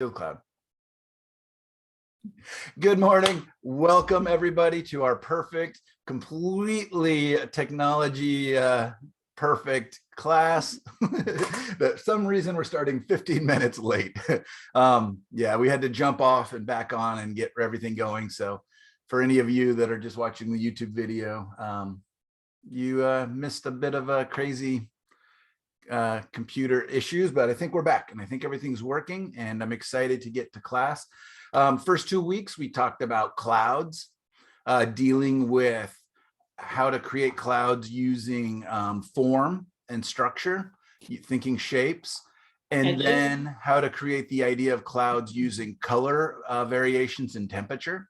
Still cloud. Good morning. Welcome everybody to our perfect, completely technology perfect class. For some reason we're starting 15 minutes late. Yeah, we had to jump off and back on and get everything going. So for any of you that are just watching the YouTube video, you missed a bit of a crazy computer issues, but I think we're back and I think everything's working and I'm excited to get to class. First 2 weeks, we talked about clouds, dealing with how to create clouds using form and structure, thinking shapes, and then how to create the idea of clouds using color variations and temperature.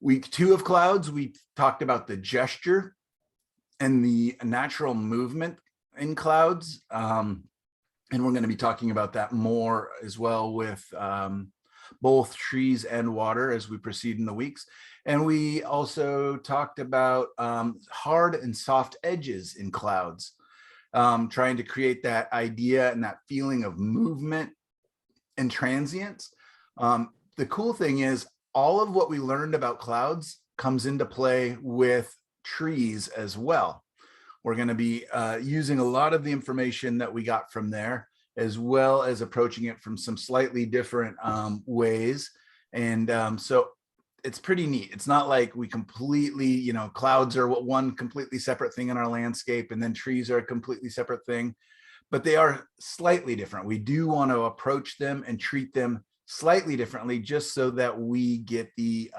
Week 2 of clouds, we talked about the gesture and the natural movement in clouds. And we're going to be talking about that more as well with both trees and water as we proceed in the weeks. And we also talked about hard and soft edges in clouds, trying to create that idea and that feeling of movement and transience. The cool thing is all of what we learned about clouds comes into play with trees as well. We're going to be using a lot of the information that we got from there, as well as approaching it from some slightly different ways. And so it's pretty neat. It's not like we completely, clouds are one completely separate thing in our landscape, and then trees are a completely separate thing, but they are slightly different. We do want to approach them and treat them slightly differently, just so that we get the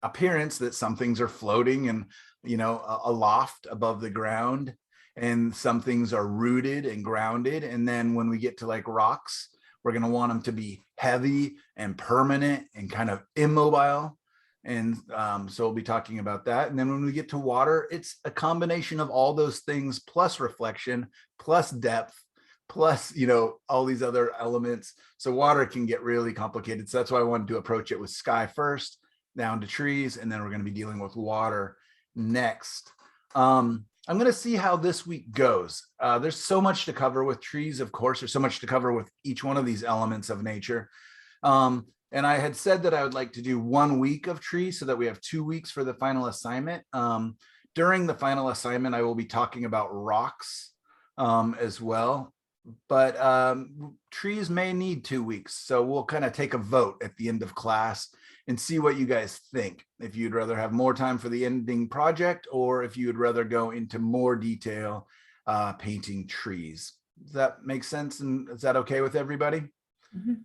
appearance that some things are floating and, aloft above the ground, and some things are rooted and grounded. And then when we get to like rocks, we're going to want them to be heavy and permanent and kind of immobile. And so we'll be talking about that. And then when we get to water, it's a combination of all those things, plus reflection, plus depth, plus, all these other elements. So water can get really complicated. So that's why I wanted to approach it with sky first, down to trees, and then we're going to be dealing with water next. I'm going to see how this week goes. There's so much to cover with trees, of course. There's so much to cover with each one of these elements of nature. And I had said that I would like to do 1 week of trees so that we have 2 weeks for the final assignment. During the final assignment, I will be talking about rocks as well. But trees may need 2 weeks. So we'll kind of take a vote at the end of class and see what you guys think. If you'd rather have more time for the ending project, or if you'd rather go into more detail painting trees. Does that make sense? And is that okay with everybody?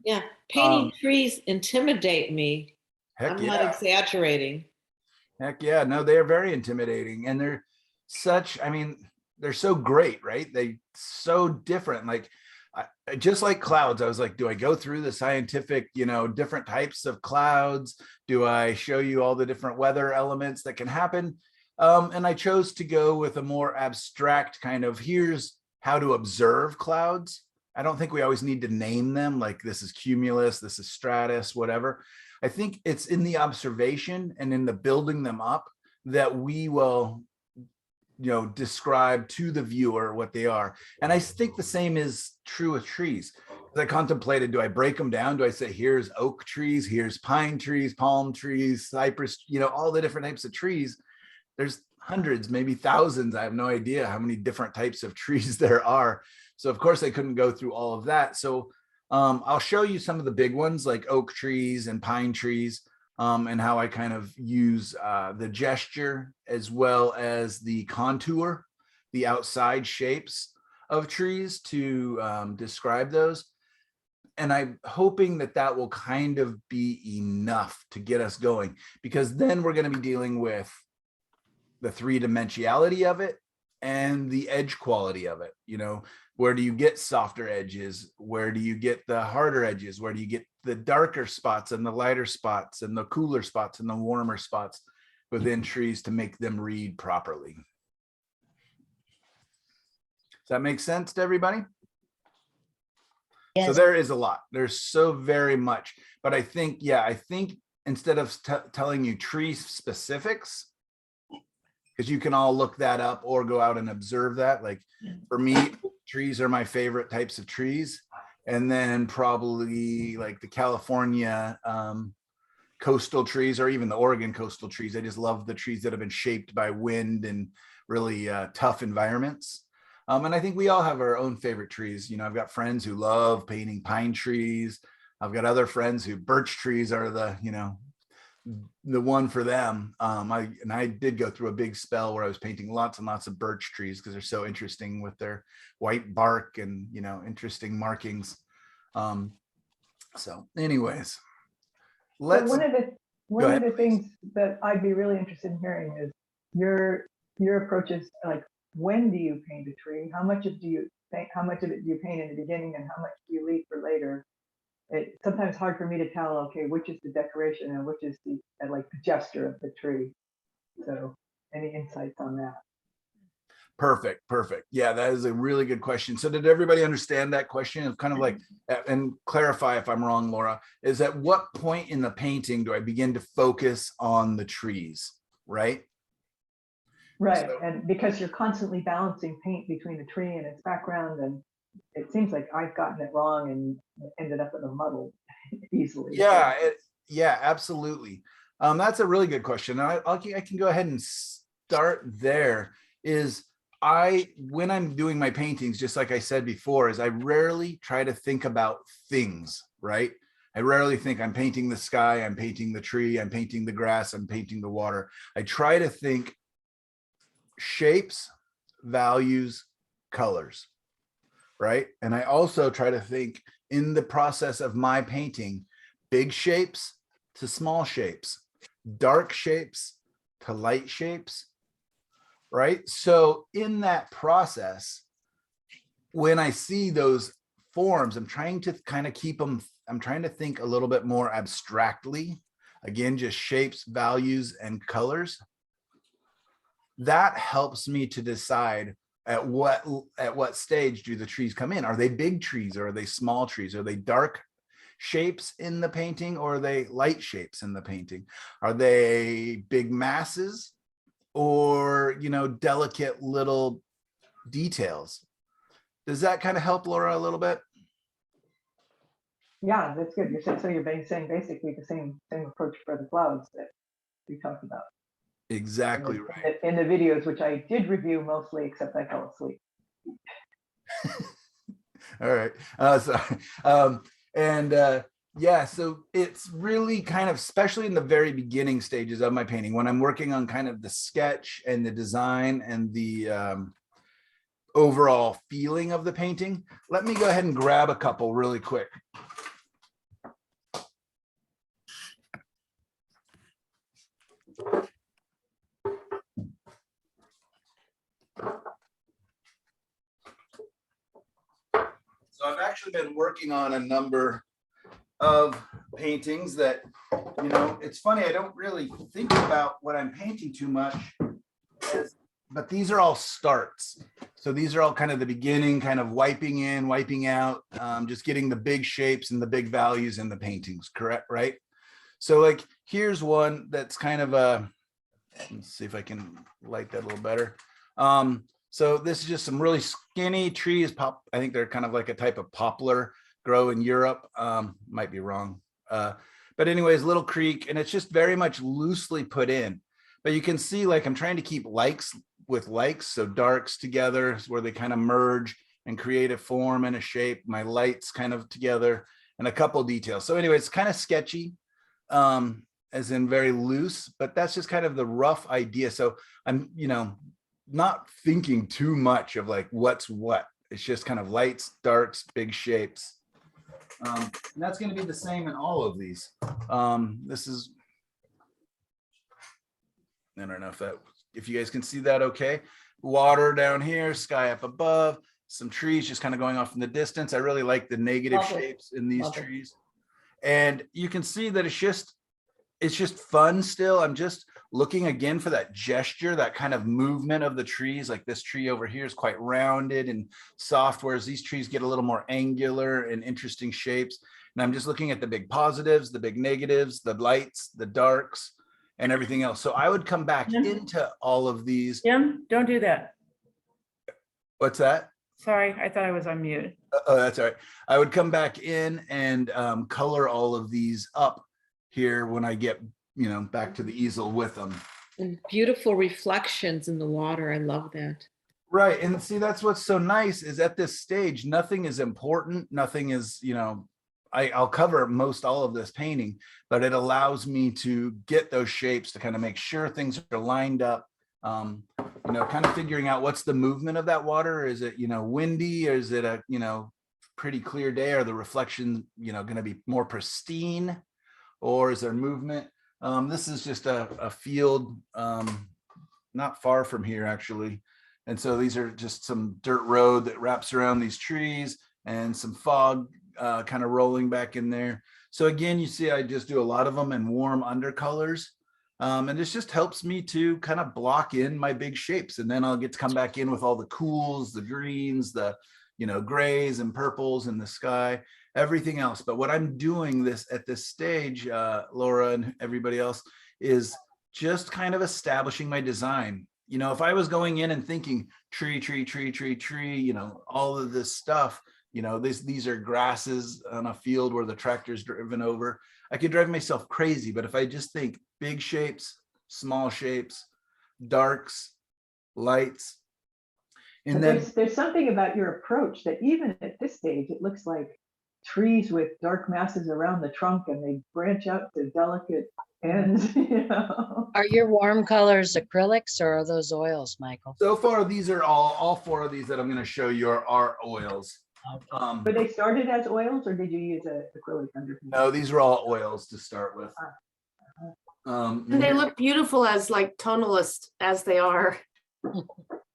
Yeah, painting trees intimidate me. I'm not exaggerating. Heck yeah, no, they are very intimidating. And they're they're so great, right? They so different. Like, just like clouds, I was like, do I go through the scientific, different types of clouds? Do I show you all the different weather elements that can happen? And I chose to go with a more abstract kind of, here's how to observe clouds. I don't think we always need to name them, like this is cumulus, this is stratus, whatever. I think it's in the observation and in the building them up that we will describe to the viewer what they are. And I think the same is true with trees. As I contemplated, do I break them down? Do I say, here's oak trees, here's pine trees, palm trees, cypress, all the different types of trees. There's hundreds, maybe thousands. I have no idea how many different types of trees there are. So of course I couldn't go through all of that. So I'll show you some of the big ones like oak trees and pine trees. And how I kind of use the gesture as well as the contour, the outside shapes of trees to describe those. And I'm hoping that that will kind of be enough to get us going, because then we're going to be dealing with the three-dimensionality of it and the edge quality of it. Where do you get softer edges? Where do you get the harder edges? Where do you get the darker spots and the lighter spots and the cooler spots and the warmer spots within trees to make them read properly? Does that make sense to everybody? Yes. So there is a lot. There's so very much. But I think instead of telling you tree specifics, because you can all look that up or go out and observe that. Like for me, trees are my favorite types of trees. And then probably like the California coastal trees, or even the Oregon coastal trees. I just love the trees that have been shaped by wind and really tough environments. And I think we all have our own favorite trees. You know, I've got friends who love painting pine trees. I've got other friends who birch trees are the, you know, the one for them. I did go through a big spell where I was painting lots and lots of birch trees because they're so interesting with their white bark and, you know, interesting markings. So anyways, so one of the things that I'd be really interested in hearing is your approach is like, when do you paint a tree? How much of it do you paint in the beginning, and how much do you leave for later? It's sometimes hard for me to tell, okay, which is the decoration and which is the like the gesture of the tree. So any insights on that? Perfect. Yeah, that is a really good question. So did everybody understand that question? Of kind of like, and clarify if I'm wrong, Laura, is at what point in the painting do I begin to focus on the trees, right? Right, so, and because you're constantly balancing paint between the tree and its background, and it seems like I've gotten it wrong and ended up in a muddle easily. Yeah, yeah, absolutely. That's a really good question. I can go ahead and start there. When I'm doing my paintings, just like I said before, is I rarely try to think about things, right? I rarely think I'm painting the sky, I'm painting the tree, I'm painting the grass, I'm painting the water. I try to think shapes, values, colors, right? And I also try to think in the process of my painting, big shapes to small shapes, dark shapes to light shapes, right? So in that process, when I see those forms, I'm trying to kind of keep them, I'm trying to think a little bit more abstractly. Again, just shapes, values, and colors. That helps me to decide at what stage do the trees come in. Are they big trees, or are they small trees? Are they dark shapes in the painting, or are they light shapes in the painting? Are they big masses, or, you know, delicate little details? Does that kind of help, Laura, a little bit? Yeah, that's good. So you're saying basically the same approach for the clouds that we talked about. Exactly right. In the videos, which I did review mostly, except I fell asleep. All right. Yeah, so it's really kind of, especially in the very beginning stages of my painting, when I'm working on kind of the sketch and the design and the overall feeling of the painting. Let me go ahead and grab a couple really quick. So I've actually been working on a number of paintings that, you know, it's funny, I don't really think about what I'm painting too much, but these are all starts. So these are all kind of the beginning, kind of wiping in, wiping out, just getting the big shapes and the big values in the paintings, correct, right? So like, here's one that's kind of a, let's see if I can light that a little better. So this is just some really skinny trees. I think they're kind of like a type of poplar, grow in Europe. Might be wrong. But anyways, little creek, and it's just very much loosely put in. But you can see, like, I'm trying to keep likes with likes, so darks together where they kind of merge and create a form and a shape. My lights kind of together, and a couple details. So anyway, it's kind of sketchy, as in very loose, but that's just kind of the rough idea. So I'm, you know, not thinking too much of like what's what. It's just kind of lights, darks, big shapes. And that's going to be the same in all of these. This is, I don't know if you guys can see that okay. Water down here, sky up above, some trees just kind of going off in the distance. I really like the negative shapes in these trees. And you can see that it's just fun still. I'm just looking again for that gesture, that kind of movement of the trees. Like this tree over here is quite rounded and soft, whereas these trees get a little more angular and interesting shapes. And I'm just looking at the big positives, the big negatives, the lights, the darks, and everything else. So I would come back into all of these. Jim, don't do that. What's that? Sorry, I thought I was on mute. Oh, that's all right. I would come back in and color all of these up here when I get, back to the easel with them. And beautiful reflections in the water. I love that. Right. And see, that's what's so nice is at this stage, nothing is important. Nothing is, I'll cover most all of this painting, but it allows me to get those shapes to kind of make sure things are lined up. Kind of figuring out what's the movement of that water. Is it, windy, or is it a, pretty clear day? Are the reflections, going to be more pristine, or is there movement? This is just a field not far from here, actually. And so these are just some dirt road that wraps around these trees and some fog kind of rolling back in there. So again, you see, I just do a lot of them in warm undercolors. And this just helps me to kind of block in my big shapes. And then I'll get to come back in with all the cools, the greens, the, grays and purples in the sky, everything else. But what I'm doing at this stage, Laura and everybody else, is just kind of establishing my design. If I was going in and thinking tree, all of this stuff, these are grasses on a field where the tractor's driven over, I could drive myself crazy. But if I just think big shapes, small shapes, darks, lights, and then there's something about your approach that even at this stage, it looks like trees with dark masses around the trunk, and they branch out to delicate ends. Are your warm colors acrylics, or are those oils, Michael? So far, these are all four of these that I'm going to show you are oils. Okay. But they started as oils, or did you use an acrylic underneath? No, these are all oils to start with. And they look beautiful as like tonalist as they are.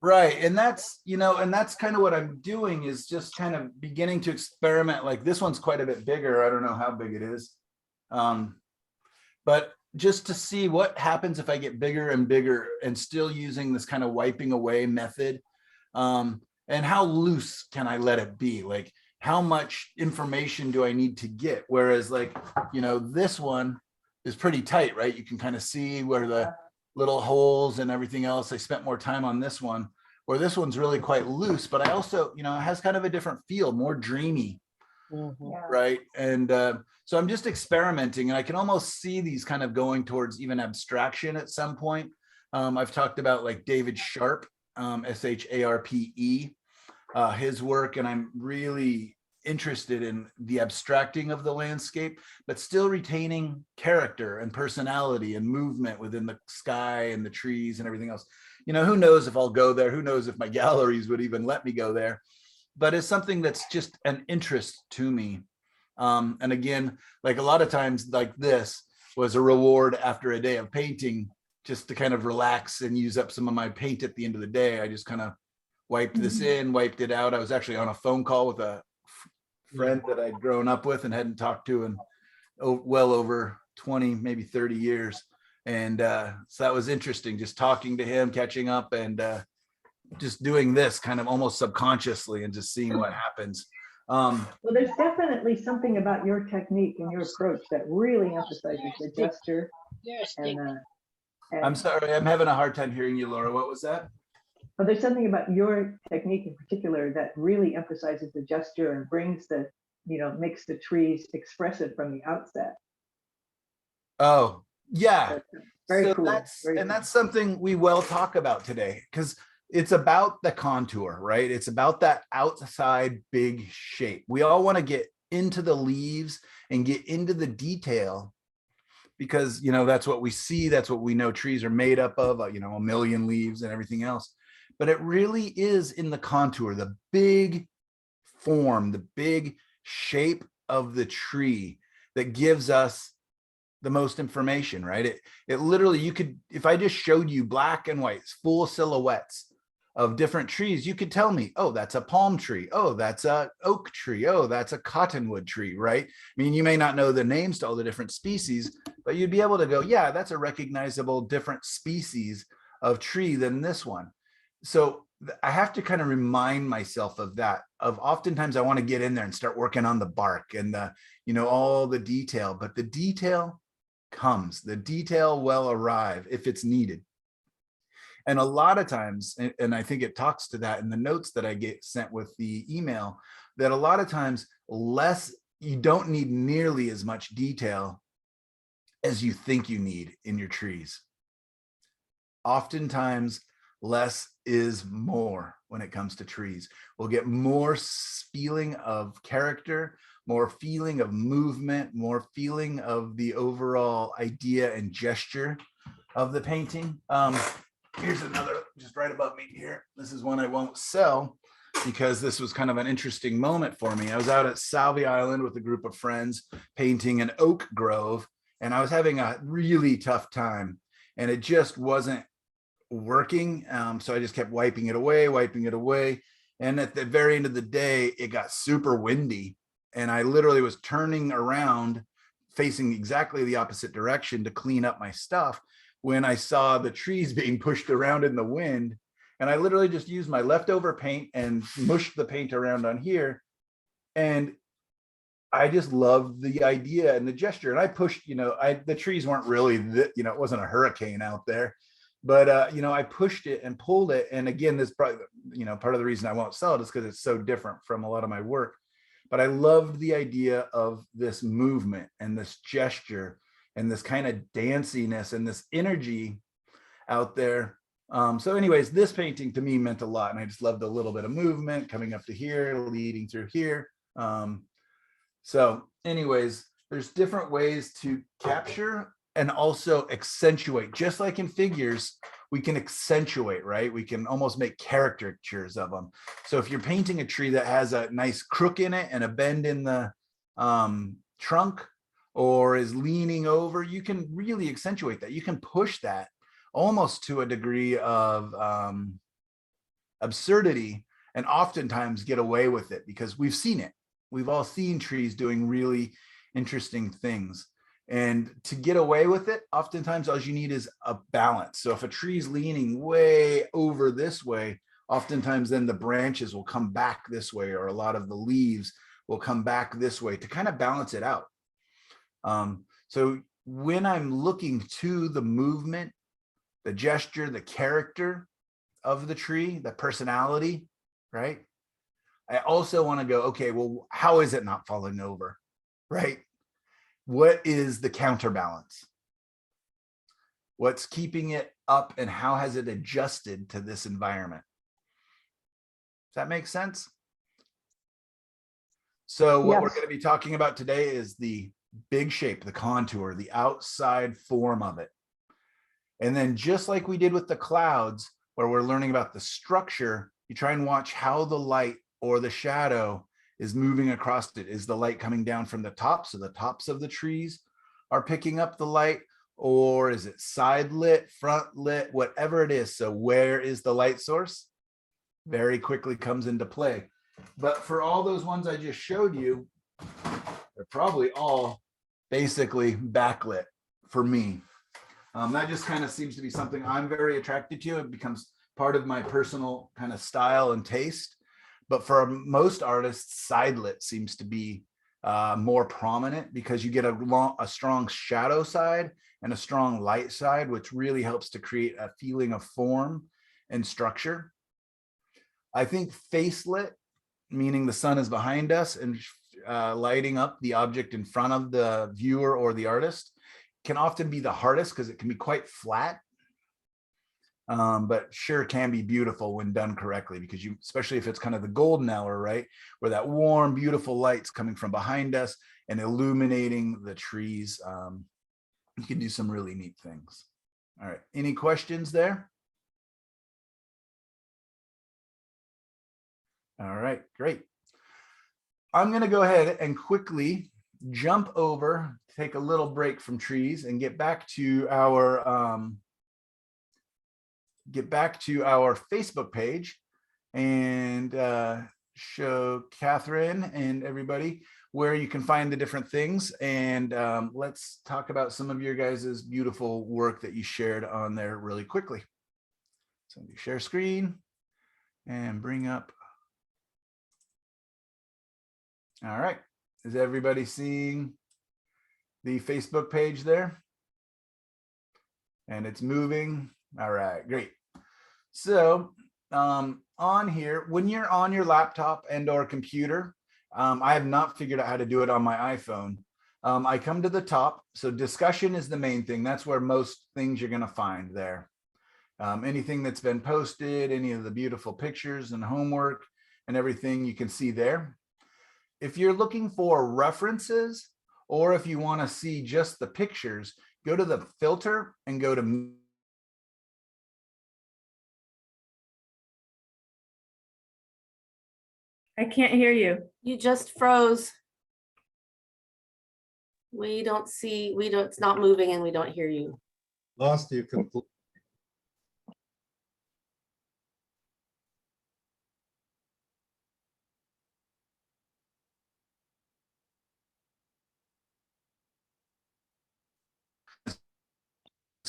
Right. And that's, and that's kind of what I'm doing, is just kind of beginning to experiment. Like this one's quite a bit bigger. I don't know how big it is. But just to see what happens if I get bigger and bigger and still using this kind of wiping away method. And how loose can I let it be? Like how much information do I need to get? Whereas like, this one is pretty tight, right? You can kind of see where the little holes and everything else. I spent more time on this one, where this one's really quite loose, but I also, it has kind of a different feel, more dreamy, right? And so I'm just experimenting, and I can almost see these kind of going towards even abstraction at some point. I've talked about like David Sharpe, Sharpe, his work, and I'm really interested in the abstracting of the landscape, but still retaining character and personality and movement within the sky and the trees and everything else. Who knows if I'll go there? Who knows if my galleries would even let me go there? But it's something that's just an interest to me. And again, like a lot of times like this was a reward after a day of painting, just to kind of relax and use up some of my paint at the end of the day. I just kind of wiped this in, wiped it out. I was actually on a phone call with a friend that I'd grown up with and hadn't talked to in well over 20, maybe 30 years. And so that was interesting, just talking to him, catching up, and just doing this kind of almost subconsciously and just seeing what happens. Well, there's definitely something about your technique and your approach that really emphasizes the gesture. And I'm sorry, I'm having a hard time hearing you, Laura. What was that? But there's something about your technique in particular that really emphasizes the gesture and brings the, makes the trees expressive from the outset. Oh, yeah. Very cool. That's something we will talk about today, because it's about the contour, right? It's about that outside big shape. We all want to get into the leaves and get into the detail, because, that's what we see. That's what we know trees are made up of, a million leaves and everything else. But it really is in the contour, the big form, the big shape of the tree that gives us the most information, right? It literally, you could, if I just showed you black and white, full silhouettes of different trees, you could tell me, oh, that's a palm tree. Oh, that's a oak tree. Oh, that's a cottonwood tree, right? I mean, you may not know the names to all the different species, but you'd be able to go, yeah, that's a recognizable different species of tree than this one. So I have to kind of remind myself of that, of oftentimes I want to get in there and start working on the bark and the, all the detail, but the detail comes, the detail will arrive if it's needed. And a lot of times, and I think it talks to that in the notes that I get sent with the email, that a lot of times you don't need nearly as much detail as you think you need in your trees. Oftentimes, less is more when it comes to trees. We'll get more feeling of character, more feeling of movement, more feeling of the overall idea and gesture of the painting. Here's another just right above me here. This is one I won't sell because this was kind of an interesting moment for me. I was out at Salvie Island with a group of friends painting an oak grove, and I was having a really tough time, and it just wasn't working. So I just kept wiping it away. And at the very end of the day, it got super windy, and I literally was turning around facing exactly the opposite direction to clean up my stuff when I saw the trees being pushed around in the wind. And I literally just used my leftover paint and mushed the paint around on here. And I just loved the idea and the gesture. And I pushed, the trees weren't really, it wasn't a hurricane out there, but, I pushed it and pulled it. And again, this probably, part of the reason I won't sell it is because it's so different from a lot of my work. But I loved the idea of this movement and this gesture and this kind of danciness and this energy out there. So anyways, this painting to me meant a lot. And I just loved a little bit of movement coming up to here, leading through here. So anyways, there's different ways to capture and also accentuate. Just like in figures, we can accentuate, right? We can almost make caricatures of them. So if you're painting a tree that has a nice crook in it and a bend in the trunk, or is leaning over, you can really accentuate that. You can push that almost to a degree of absurdity, and oftentimes get away with it because we've seen it. We've all seen trees doing really interesting things. And to get away with it, oftentimes all you need is a balance. So if a tree's leaning way over this way, oftentimes then the branches will come back this way, or a lot of the leaves will come back this way to kind of balance it out. So when I'm looking to the movement, the gesture, the character of the tree, the personality, right? I also want to go, okay, well, how is it not falling over, right? What is the counterbalance? What's keeping it up, and how has it adjusted to this environment? Does that make sense? So what we're going to be talking about today is the big shape, the contour, the outside form of it. And then just like we did with the clouds, where we're learning about the structure, you try and watch how the light or the shadow is moving across it. Is the light coming down from the top? So the tops of the trees are picking up the light, or is it side lit, front lit, whatever it is. So where is the light source? Very quickly comes into play. But for all those ones I just showed you, they're probably all basically backlit for me. That just kind of seems to be something I'm very attracted to. It becomes part of my personal kind of style and taste. But for most artists, side lit seems to be more prominent because you get a strong shadow side and a strong light side, which really helps to create a feeling of form and structure. I think face lit, meaning the sun is behind us and lighting up the object in front of the viewer or the artist, can often be the hardest because it can be quite flat, but sure can be beautiful when done correctly, because you, especially if it's kind of the golden hour, right, where that warm, beautiful light's coming from behind us and illuminating the trees. You can do some really neat things. All right, any questions there? All right, great. I'm going to go ahead and quickly jump over, take a little break from trees, and get back to our Facebook page and show Catherine and everybody where you can find the different things. And let's talk about some of your guys' beautiful work that you shared on there really quickly. So share screen and bring up. All right. Is everybody seeing the Facebook page there? And it's moving. All right, great. So on here, when you're on your laptop and or computer, I have not figured out how to do it on my iPhone. I come to the top. So discussion is the main thing. That's where most things you're going to find there. Anything that's been posted, any of the beautiful pictures and homework and everything you can see there. If you're looking for references, or if you want to see just the pictures, go to the filter and go to I can't hear you. You just froze. We don't see, it's not moving and we don't hear you. Lost you completely.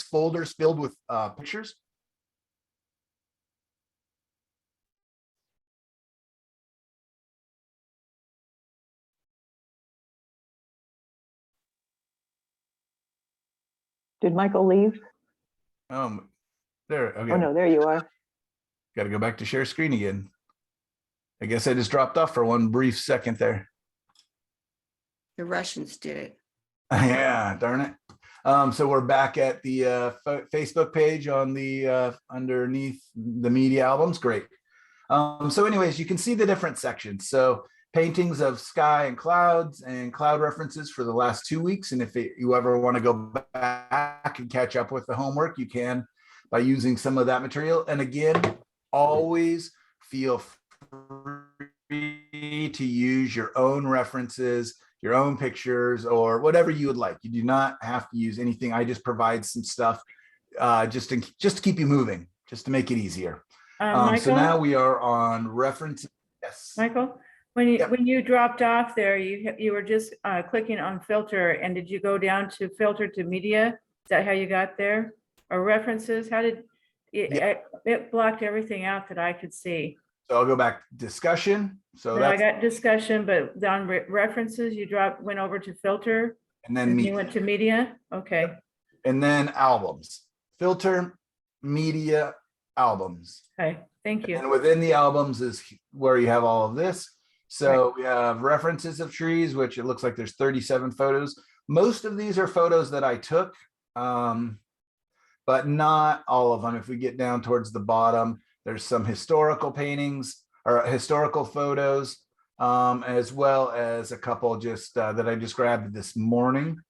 folders filled with pictures. Did Michael leave? There. Okay. Oh, no, there you are. Got to go back to share screen again. I guess I just dropped off for one brief second there. The Russians did it. Yeah, darn it. So we're back at the Facebook page on the underneath the media albums. Great. So anyways, you can see the different sections. So paintings of sky and clouds and cloud references for the last 2 weeks. And if you ever want to go back and catch up with the homework, you can by using some of that material. And again, always feel free to use your own references, your own pictures, or whatever you would like. You do not have to use anything. I just provide some stuff just to keep you moving, just to make it easier. Michael, so now we are on references. Yes. Michael, when you dropped off there, you were just clicking on filter, and did you go down to filter to media? Is that how you got there? Or references? How did it blocked everything out that I could see? So I'll go back to discussion. So I got discussion, but on references, you went over to filter, and then you went to media. Okay. And then albums. Filter, media, albums. Okay. Thank you. And within the albums is where you have all of this. So we have references of trees, which it looks like there's 37 photos. Most of these are photos that I took, but not all of them. If we get down towards the bottom, there's some historical paintings or historical photos, as well as a couple just that I just grabbed this morning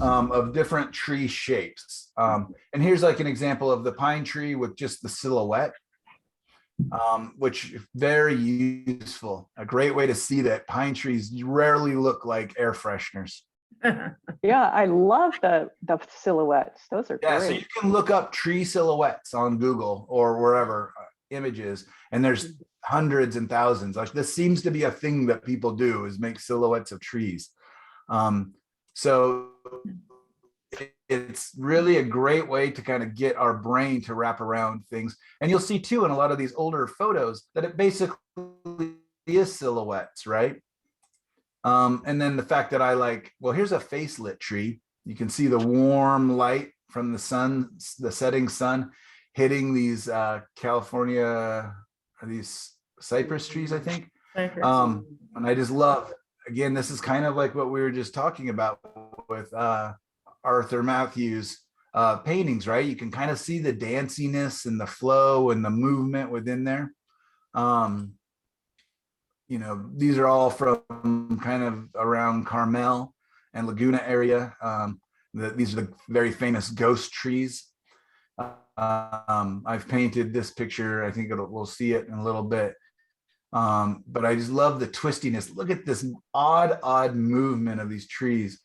of different tree shapes. And here's like an example of the pine tree with just the silhouette, which is very useful. A great way to see that pine trees rarely look like air fresheners. Yeah, I love the silhouettes. Those are Yeah, great. so you can look up tree silhouettes on Google or wherever images, and there's hundreds and thousands. Like this seems to be a thing that people do, is make silhouettes of trees. So it's really a great way to kind of get our brain to wrap around things. And you'll see too in a lot of these older photos that it basically is silhouettes, right? And then the fact that I like, well, here's a face lit tree. You can see the warm light from the sun, the setting sun, hitting these California, these cypress trees, I think. And I just love, again, this is kind of like what we were just talking about with Arthur Matthews paintings, right? You can kind of see the danciness and the flow and the movement within there. You know, these are all from kind of around Carmel and Laguna area. These are the very famous ghost trees. I've painted this picture. I think we'll see it in a little bit. But I just love the twistiness. Look at this odd movement of these trees.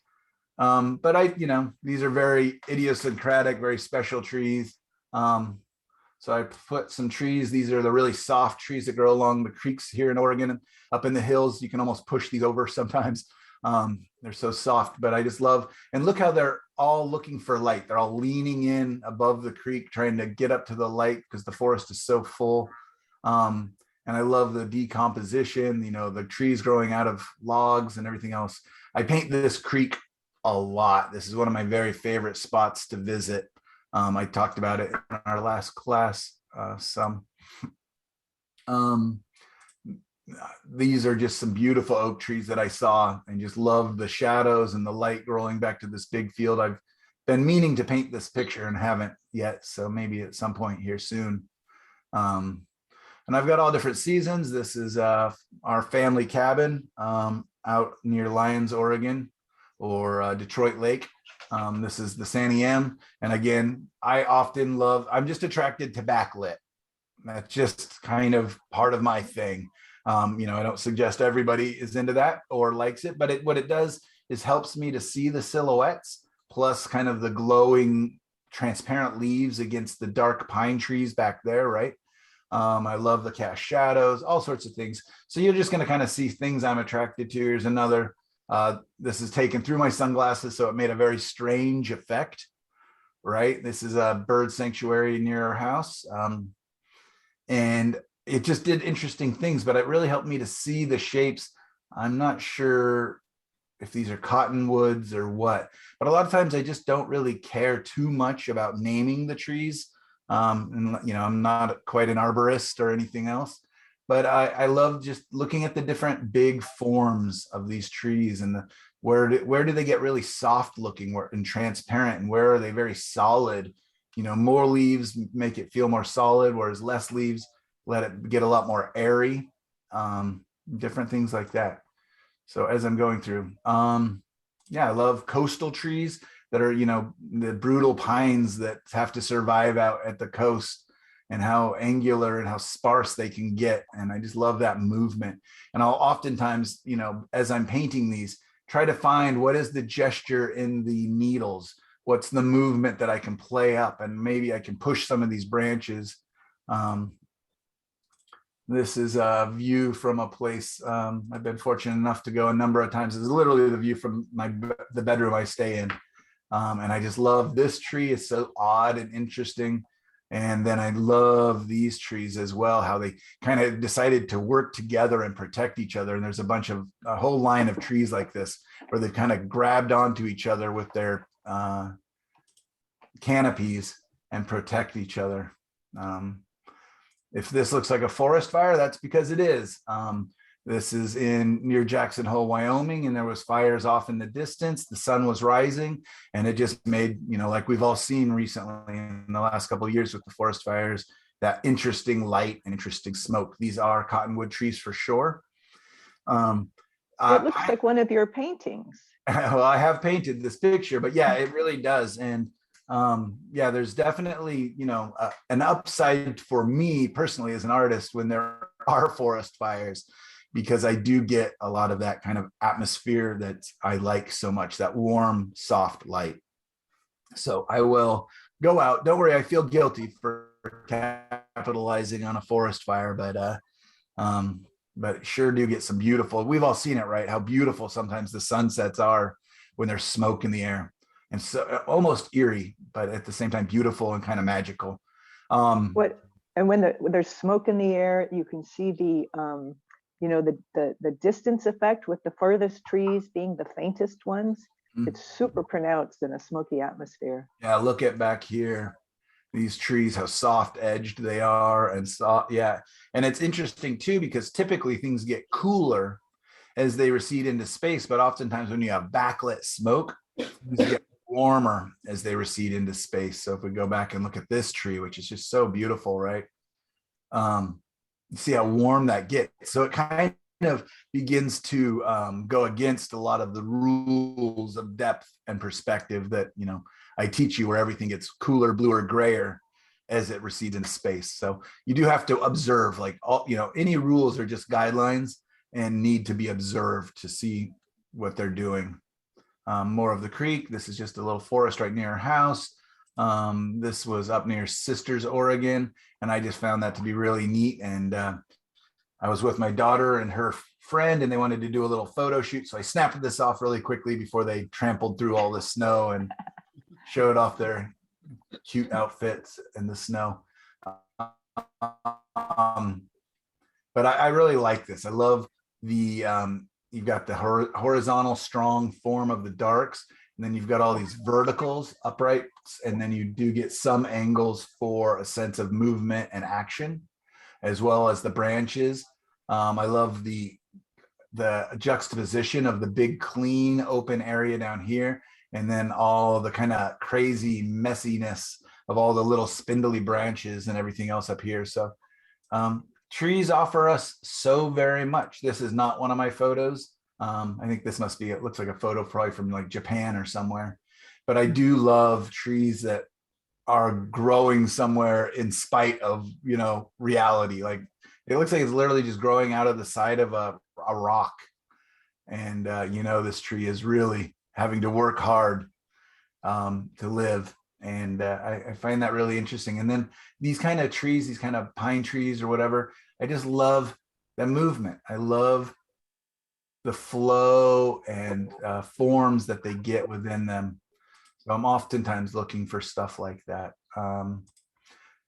But these are very idiosyncratic, very special trees. So I put some trees. These are the really soft trees that grow along the creeks here in Oregon and up in the hills. You can almost push these over sometimes. They're so soft, but I just love, and look how they're all looking for light. They're all leaning in above the creek, trying to get up to the light because the forest is so full. And I love the decomposition, the trees growing out of logs and everything else. I paint this creek a lot. This is one of my very favorite spots to visit. I talked about it in our last class. some. These are just some beautiful oak trees that I saw, and just love the shadows and the light rolling back to this big field. I've been meaning to paint this picture and haven't yet, so maybe at some point here soon. And I've got all different seasons. This is our family cabin out near Lyons, Oregon, or Detroit Lake. This is the Sandy M. And again, I'm just attracted to backlit. That's just kind of part of my thing. I don't suggest everybody is into that or likes it, but what it does is helps me to see the silhouettes, plus kind of the glowing transparent leaves against the dark pine trees back there, right? I love the cast shadows, all sorts of things. So you're just going to kind of see things I'm attracted to. Here's another. This is taken through my sunglasses, so it made a very strange effect, right? This is a bird sanctuary near our house. And it just did interesting things, but it really helped me to see the shapes. I'm not sure if these are cottonwoods or what, but a lot of times I just don't really care too much about naming the trees. And I'm not quite an arborist or anything else, but I love just looking at the different big forms of these trees, and where do they get really soft looking and transparent, and where are they very solid? More leaves make it feel more solid, whereas less leaves let it get a lot more airy. Different things like that. So as I'm going through, I love coastal trees that are, the brutal pines that have to survive out at the coast, and how angular and how sparse they can get. And I just love that movement. And I'll oftentimes, as I'm painting these, try to find what is the gesture in the needles, what's the movement that I can play up, and maybe I can push some of these branches. This is a view from a place I've been fortunate enough to go a number of times. It's literally the view from the bedroom I stay in. And I just love this tree. It's so odd and interesting. And then I love these trees as well, how they kind of decided to work together and protect each other. And there's a whole line of trees like this where they've kind of grabbed onto each other with their canopies and protect each other. If this looks like a forest fire, that's because it is. This is near Jackson Hole, Wyoming, and there was fires off in the distance. The sun was rising, and it just made, like we've all seen recently in the last couple of years with the forest fires, that interesting light and interesting smoke. These are cottonwood trees for sure. It looks like one of your paintings. Well, I have painted this picture, but yeah, it really does. And there's definitely, an upside for me personally as an artist when there are forest fires, because I do get a lot of that kind of atmosphere that I like so much, that warm, soft light. So I will go out. Don't worry, I feel guilty for capitalizing on a forest fire, but sure do get some beautiful, we've all seen it, right? How beautiful sometimes the sunsets are when there's smoke in the air. And so almost eerie, but at the same time beautiful and kind of magical. And when there's smoke in the air, you can see the distance effect, with the furthest trees being the faintest ones. It's super pronounced in a smoky atmosphere. Yeah, look at back here, these trees, how soft edged they are, and and it's interesting too, because typically things get cooler as they recede into space, but oftentimes when you have backlit smoke, things get warmer as they recede into space. So if we go back and look at this tree, which is just so beautiful, right? You see how warm that gets. So it kind of begins to go against a lot of the rules of depth and perspective that, I teach you, where everything gets cooler, bluer, grayer as it recedes into space. So you do have to observe, like any rules are just guidelines and need to be observed to see what they're doing. More of the creek. This is just a little forest right near our house. This was up near Sisters, Oregon, and I just found that to be really neat. And I was with my daughter and her friend, and they wanted to do a little photo shoot. So I snapped this off really quickly before they trampled through all the snow and showed off their cute outfits in the snow. But I really like this. I love the, you've got the horizontal strong form of the darks, and And then you've got all these verticals, uprights, and then you do get some angles for a sense of movement and action, as well as the branches. I love the juxtaposition of the big, clean, open area down here, and then all the kind of crazy messiness of all the little spindly branches and everything else up here. So trees offer us so very much. This is not one of my photos. I think this must be, it looks like a photo probably from like Japan or somewhere. But I do love trees that are growing somewhere in spite of, you know, reality. Like it looks like it's literally just growing out of the side of a rock. And, you know, this tree is really having to work hard to live. And I find that really interesting. And then these kind of trees, these kind of pine trees or whatever, I just love the movement. I love the flow and forms that they get within them. So I'm oftentimes looking for stuff like that.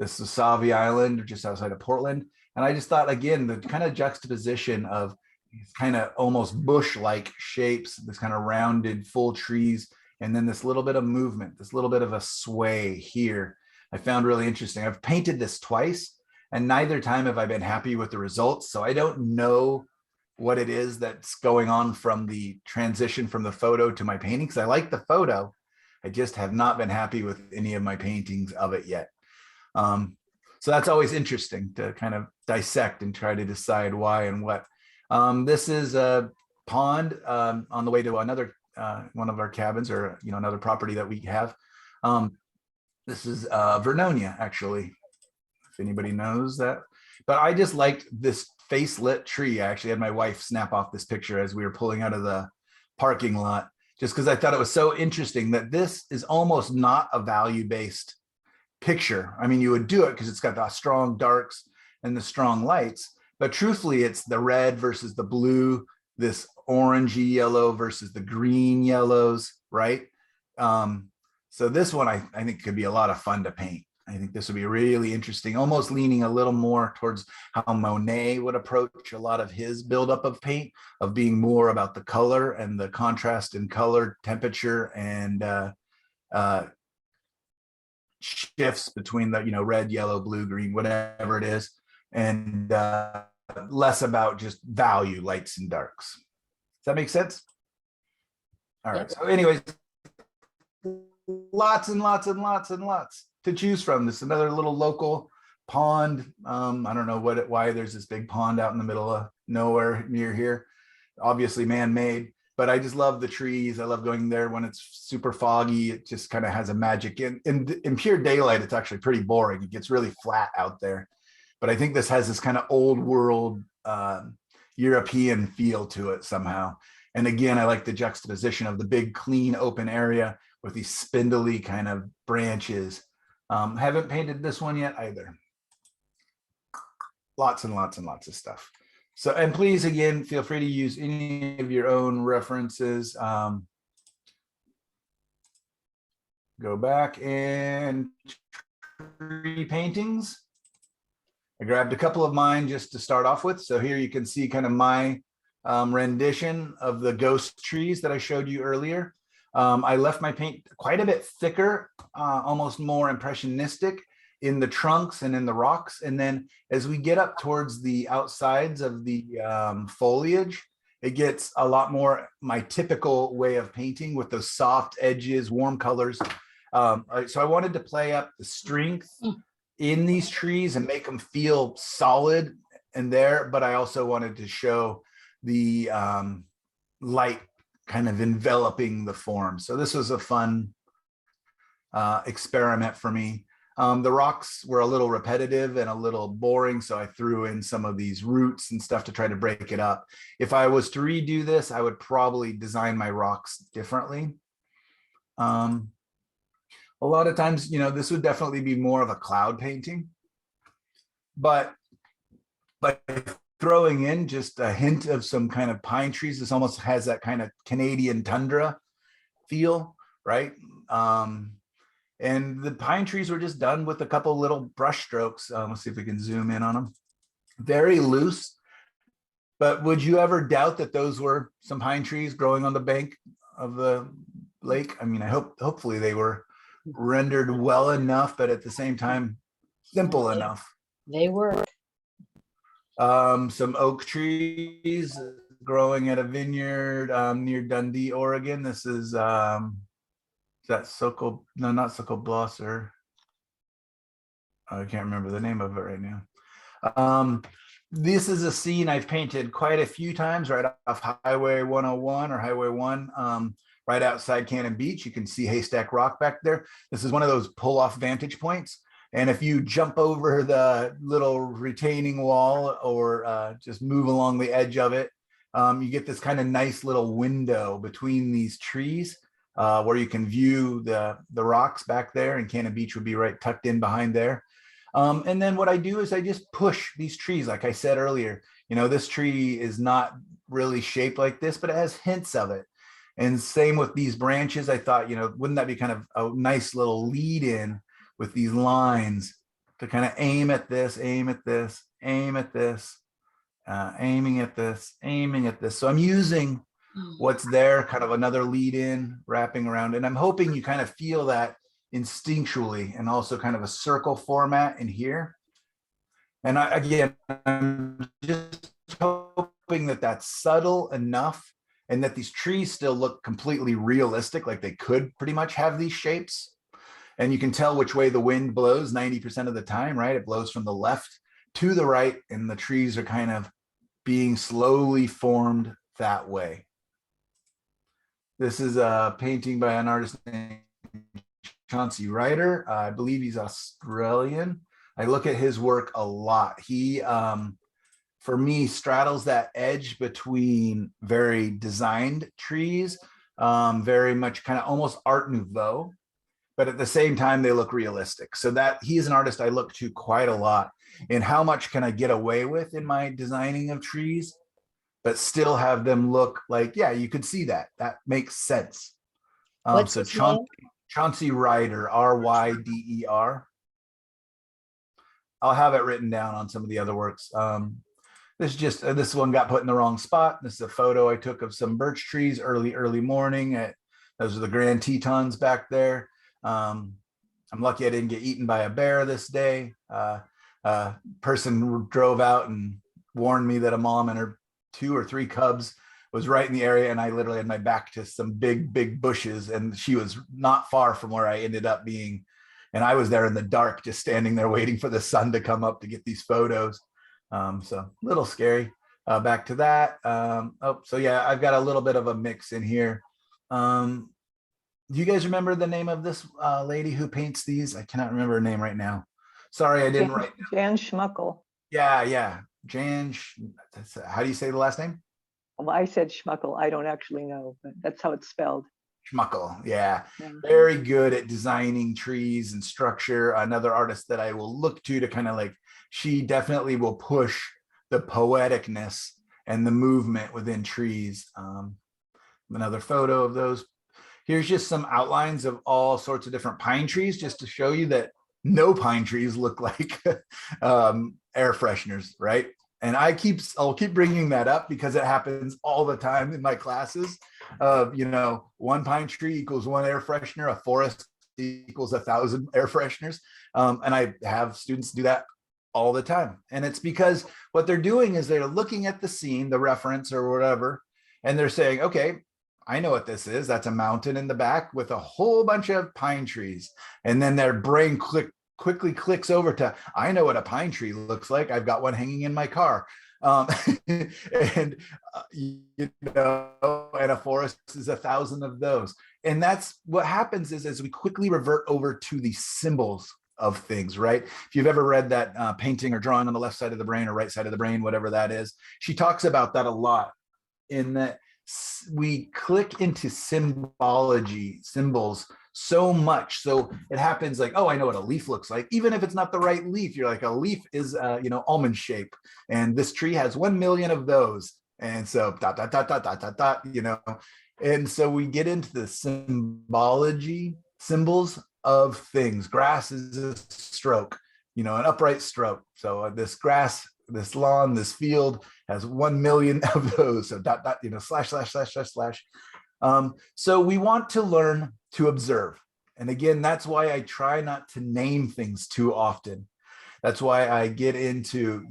This is Savi Island, just outside of Portland. And I just thought, again, the kind of juxtaposition of these kind of almost bush-like shapes, this kind of rounded full trees, and then this little bit of movement, this little bit of a sway here, I found really interesting. I've painted this twice, and neither time have I been happy with the results. So I don't know what it is that's going on from the transition from the photo to my painting, because I like the photo. I just have not been happy with any of my paintings of it yet. So that's always interesting to kind of dissect and try to decide why and what. This is a pond on the way to another one of our cabins, or you know, another property that we have. This is Vernonia, actually, if anybody knows that. But I just liked this face lit tree. I actually had my wife snap off this picture as we were pulling out of the parking lot, just because I thought it was so interesting that this is almost not a value-based picture. I mean, you would do it because it's got the strong darks and the strong lights, but truthfully, it's the red versus the blue, this orangey yellow versus the green yellows, right? So this one I think could be a lot of fun to paint. I think this would be really interesting, almost leaning a little more towards how Monet would approach a lot of his buildup of paint, of being more about the color and the contrast in color, temperature, and shifts between the, you know, red, yellow, blue, green, whatever it is, and less about just value, lights and darks. Does that make sense? All right. So anyways, lots and lots and lots and lots to choose from. This is another little local pond. I don't know why there's this big pond out in the middle of nowhere near here. Obviously man-made, but I just love the trees. I love going there when it's super foggy. It just kind of has a magic. In pure daylight, it's actually pretty boring. It gets really flat out there. But I think this has this kind of old world European feel to it somehow. And again, I like the juxtaposition of the big, clean, open area with these spindly kind of branches. Haven't painted this one yet either. Lots and lots and lots of stuff. So, and please, again, feel free to use any of your own references. Go back and tree paintings. I grabbed a couple of mine just to start off with. So here you can see kind of my rendition of the ghost trees that I showed you earlier. I left my paint quite a bit thicker, almost more impressionistic in the trunks and in the rocks. And then as we get up towards the outsides of the foliage, it gets a lot more my typical way of painting with those soft edges, warm colors. So I wanted to play up the strength in these trees and make them feel solid and there, but I also wanted to show the light kind of enveloping the form. So this was a fun experiment for me. The rocks were a little repetitive and a little boring, so I threw in some of these roots and stuff to try to break it up. If I was to redo this, I would probably design my rocks differently. A lot of times, you know, this would definitely be more of a cloud painting, but by throwing in just a hint of some kind of pine trees, this almost has that kind of Canadian tundra feel, right? And the pine trees were just done with a couple little brush strokes. Let's see if we can zoom in on them. Very loose, but would you ever doubt that those were some pine trees growing on the bank of the Lake. I mean, hopefully they were rendered well enough, but at the same time, simple enough. They were. Some oak trees growing at a vineyard near Dundee, Oregon. This is that Sokol, no, not Sokol Blosser. I can't remember the name of it right now. This is a scene I've painted quite a few times right off Highway 101 or Highway 1, right outside Cannon Beach. You can see Haystack Rock back there. This is one of those pull-off vantage points. And if you jump over the little retaining wall or just move along the edge of it, you get this kind of nice little window between these trees where you can view the rocks back there, and Cannon Beach would be right tucked in behind there. And then what I do is I just push these trees. Like I said earlier, you know, this tree is not really shaped like this, but it has hints of it. And same with these branches. I thought, you know, wouldn't that be kind of a nice little lead in with these lines to kind of aim at this, aim at this, aim at this, aiming at this, aiming at this. So I'm using what's there, kind of another lead in, wrapping around. And I'm hoping you kind of feel that instinctually, and also kind of a circle format in here. And again, I'm just hoping that that's subtle enough and that these trees still look completely realistic, like they could pretty much have these shapes. And you can tell which way the wind blows 90% of the time, right? It blows from the left to the right, and the trees are kind of being slowly formed that way. This is a painting by an artist named Chauncey Ryder. I believe he's Australian. I look at his work a lot. He, for me, straddles that edge between very designed trees, very much kind of almost Art Nouveau, but at the same time, they look realistic. So that he is an artist I look to quite a lot in how much can I get away with in my designing of trees, but still have them look like, yeah, you could see that. That makes sense. What's So his name? Chauncey Ryder, R-Y-D-E-R. I'll have it written down on some of the other works. This one got put in the wrong spot. This is a photo I took of some birch trees early morning. Those are the Grand Tetons back there. I'm lucky I didn't get eaten by a bear this day. Person drove out and warned me that a mom and her 2 or 3 cubs was right in the area, and I literally had my back to some big bushes, and she was not far from where I ended up being. And I was there in the dark, just standing there waiting for the sun to come up to get these photos. So a little scary. Back to that. So yeah, I've got a little bit of a mix in here. Do you guys remember the name of this lady who paints these? I cannot remember her name right now. Sorry, I didn't write. Jan Schmuckel. Yeah. Jan, how do you say the last name? Well, I said Schmuckel. I don't actually know, but that's how it's spelled. Schmuckel, yeah. Very good at designing trees and structure. Another artist that I will look to kind of like, she definitely will push the poeticness and the movement within trees. Another photo of those. Here's just some outlines of all sorts of different pine trees, just to show you that no pine trees look like air fresheners, right? And I'll keep bringing that up because it happens all the time in my classes. You know, 1 pine tree equals 1 air freshener, a forest equals 1,000 air fresheners. And I have students do that all the time. And it's because what they're doing is they're looking at the scene, the reference or whatever, and they're saying, okay, I know what this is. That's a mountain in the back with a whole bunch of pine trees. And then their brain quickly clicks over to, I know what a pine tree looks like. I've got one hanging in my car. You know, and a forest is 1,000 of those. And that's what happens is as we quickly revert over to the symbols of things, right? If you've ever read that painting or drawing on the left side of the brain or right side of the brain, whatever that is, she talks about that a lot, in that we click into symbology, symbols so much. So it happens like, oh, I know what a leaf looks like. Even if it's not the right leaf, you're like, a leaf is, you know, almond shape. And this tree has 1 million of those. And so dot, dot, dot, dot, dot, dot, dot, you know. And so we get into the symbology, symbols of things. Grass is a stroke, you know, an upright stroke. So this grass, this lawn, this field has 1 million of those. So dot, dot, you know, slash, slash, slash, slash, slash. So we want to learn to observe. And again, that's why I try not to name things too often. That's why I get into,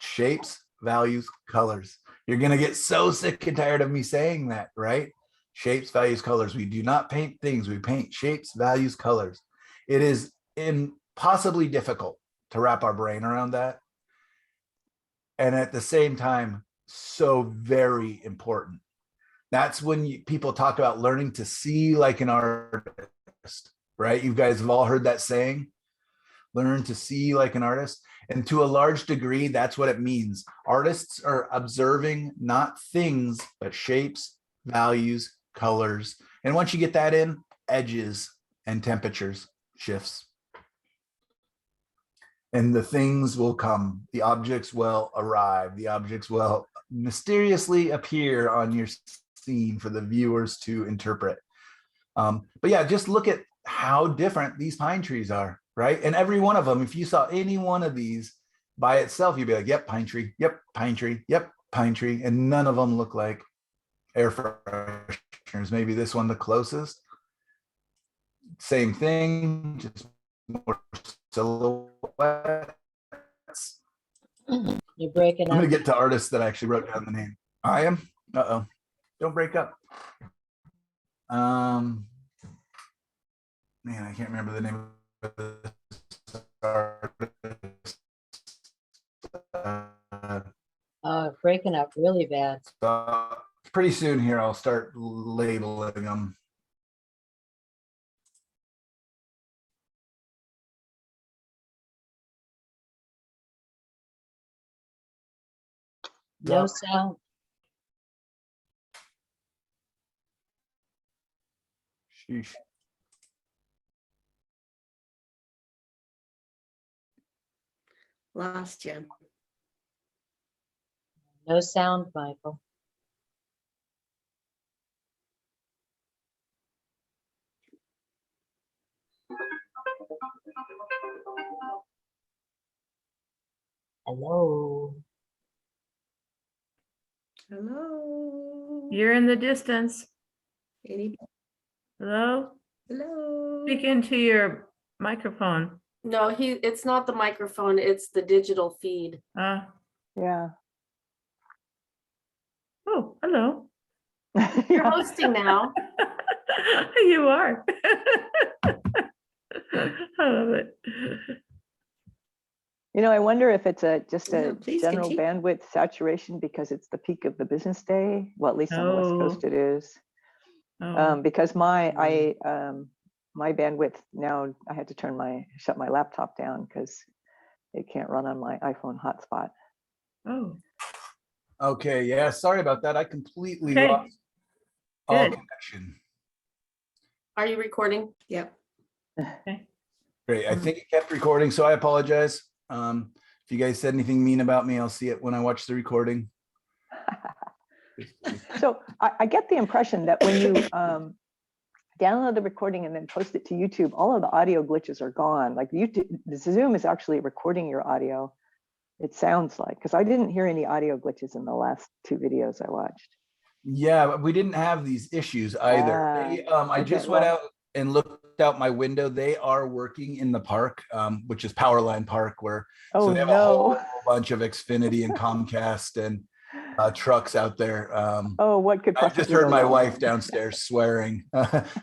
shapes, values, colors. You're going to get so sick and tired of me saying that, right? Shapes, values, colors. We do not paint things. We paint shapes, values, colors. It is impossibly difficult to wrap our brain around that. And at the same time, so very important. That's when people talk about learning to see like an artist, right? You guys have all heard that saying, learn to see like an artist. And to a large degree, that's what it means. Artists are observing not things, but shapes, values, colors. And once you get that in, edges and temperatures, shifts. And the things will come. The objects will arrive. The objects will mysteriously appear on your scene for the viewers to interpret. But yeah, just look at how different these pine trees are, right? And every one of them, if you saw any one of these by itself, you'd be like, yep, pine tree, yep, pine tree, yep, pine tree. And none of them look like air fresheners. Maybe this one the closest. Same thing, just more silhouettes. You're breaking I'm up. gonna get to artists that actually wrote down the name. I am. Uh-oh. Don't break up. Man, I can't remember the name of this artist. Breaking up really bad. Pretty soon here, I'll start labeling them. No sound. Sheesh. Lost you. No sound, Michael. Hello. Hello. You're in the distance. Any- Hello? Hello. Speak into your microphone. No, it's not the microphone, it's the digital feed. Yeah. Oh, hello. You're hosting now. You are. I love it. I wonder if it's just No, a please general continue. bandwidth saturation because it's the peak of the business day. Well, at least on the West Coast it is. Oh, Because my bandwidth now, I had to shut my laptop down because it can't run on my iPhone hotspot. oh, Okay, yeah, sorry about that. I completely Okay. lost all Good. connection. Are you recording? Yep. Great, I think it kept recording, so I apologize. If you guys said anything mean about me, I'll see it when I watch the recording. So I get the impression that when you download the recording and then post it to YouTube, all of the audio glitches are gone. Like YouTube, the Zoom is actually recording your audio. It sounds like, because I didn't hear any audio glitches in the last two videos I watched. Yeah, but we didn't have these issues either. I just went out and looked out my window. They are working in the park, which is Powerline Park, where so they have a whole bunch of Xfinity and Comcast and trucks out there. What could I just heard my wife downstairs swearing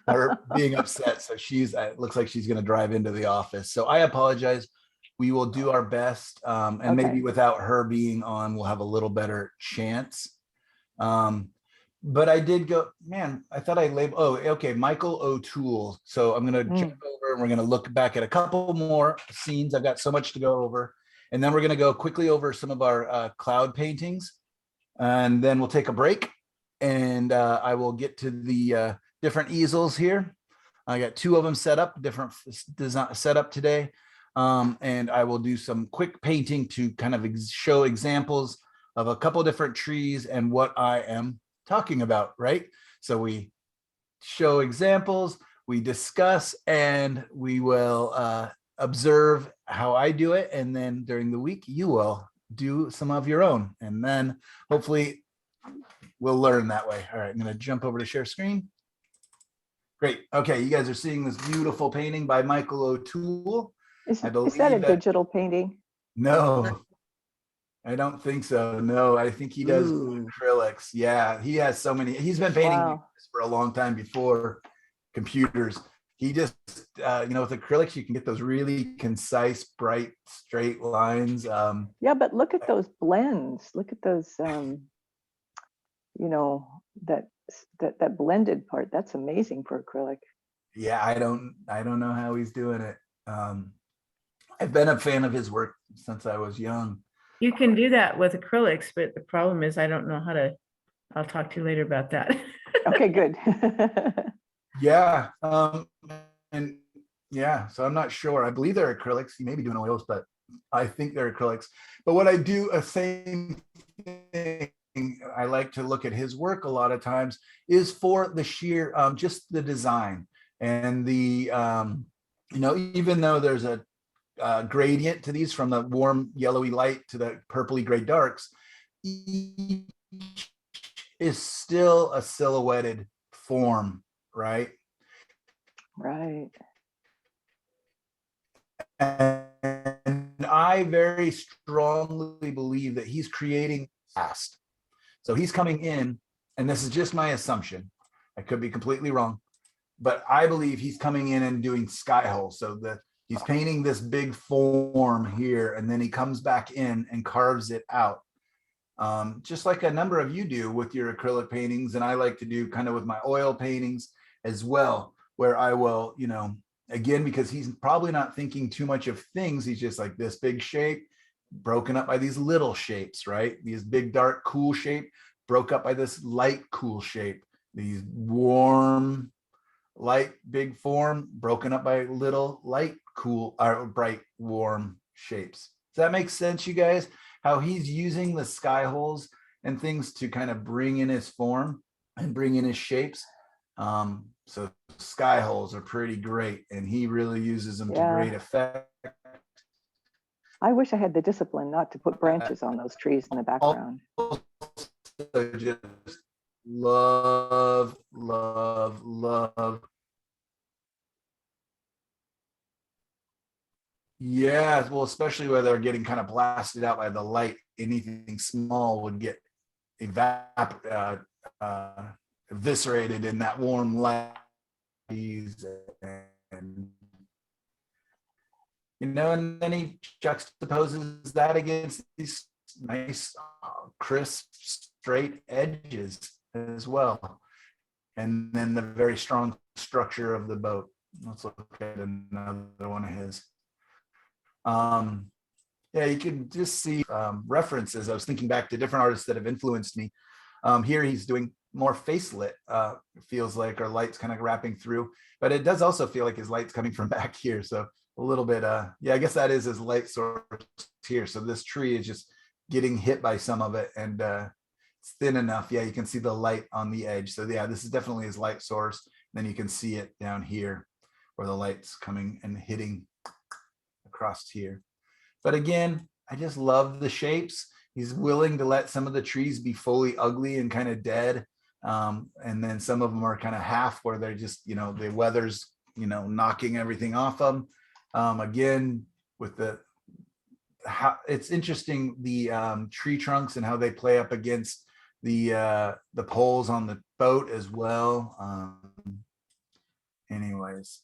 or being upset. So it looks like she's going to drive into the office. So I apologize. We will do our best. And maybe without her being on, we'll have a little better chance. But I did go, man, I thought I labeled, Michael O'Toole. So I'm going to jump over and we're going to look back at a couple more scenes. I've got so much to go over. And then we're going to go quickly over some of our cloud paintings. And then we'll take a break. And I will get to the different easels here. I got two of them set up, different design set up today. And I will do some quick painting to kind of show examples of a couple different trees and what I am talking about, right? So we show examples, we discuss, and we will observe how I do it. And then during the week, you will do some of your own. And then hopefully we'll learn that way. All right, I'm going to jump over to share screen. Great. Okay, you guys are seeing this beautiful painting by Michael O'Toole. Is I believe that a digital painting? No, I don't think so. No, I think he does Ooh. acrylics. Yeah, he has so many. He's been painting Wow. for a long time before computers. He just, with acrylics, you can get those really concise, bright, straight lines. Yeah, but look at those blends. Look at those, that blended part. That's amazing for acrylic. Yeah, I don't know how he's doing it. I've been a fan of his work since I was young. You can do that with acrylics, but the problem is I don't know how to, I'll talk to you later about that. Okay, good. Yeah. And yeah, so I'm not sure. I believe they're acrylics. He may be doing oils, but I think they're acrylics. But what I do, a same thing, I like to look at his work a lot of times, is for the sheer, just the design and the, even though there's a gradient to these from the warm yellowy light to the purpley gray darks, each is still a silhouetted form, right? Right. And I very strongly believe that he's creating fast. So he's coming in, and this is just my assumption, I could be completely wrong, but I believe he's coming in and doing sky holes. So that he's painting this big form here, and then he comes back in and carves it out. Just like a number of you do with your acrylic paintings. And I like to do kind of with my oil paintings as well, where I will, again, because he's probably not thinking too much of things. He's just like this big shape broken up by these little shapes, right? These big, dark, cool shape broke up by this light, cool shape, these warm, light, big form broken up by little light, cool, or bright, warm shapes. Does that make sense, you guys? How he's using the sky holes and things to kind of bring in his form and bring in his shapes. So sky holes are pretty great, and he really uses them to great effect. I wish I had the discipline not to put branches on those trees in the background. Just love. Yeah, well, especially where they're getting kind of blasted out by the light. Anything small would get eviscerated in that warm light. And and then he juxtaposes that against these nice, crisp, straight edges as well. And then the very strong structure of the boat. Let's look at another one of his. Yeah, you can just see references. I was thinking back to different artists that have influenced me. Here he's doing more face lit, feels like, or light's kind of wrapping through, but it does also feel like his light's coming from back here. So a little bit, yeah, I guess that is his light source here. So this tree is just getting hit by some of it, and it's thin enough. Yeah, you can see the light on the edge. So yeah, this is definitely his light source. Then you can see it down here where the light's coming and hitting across here. But again, I just love the shapes. He's willing to let some of the trees be fully ugly and kind of dead. And then some of them are kind of half where they're just, the weather's, knocking everything off them. Again, with how it's interesting, the tree trunks and how they play up against the poles on the boat as well. Anyways.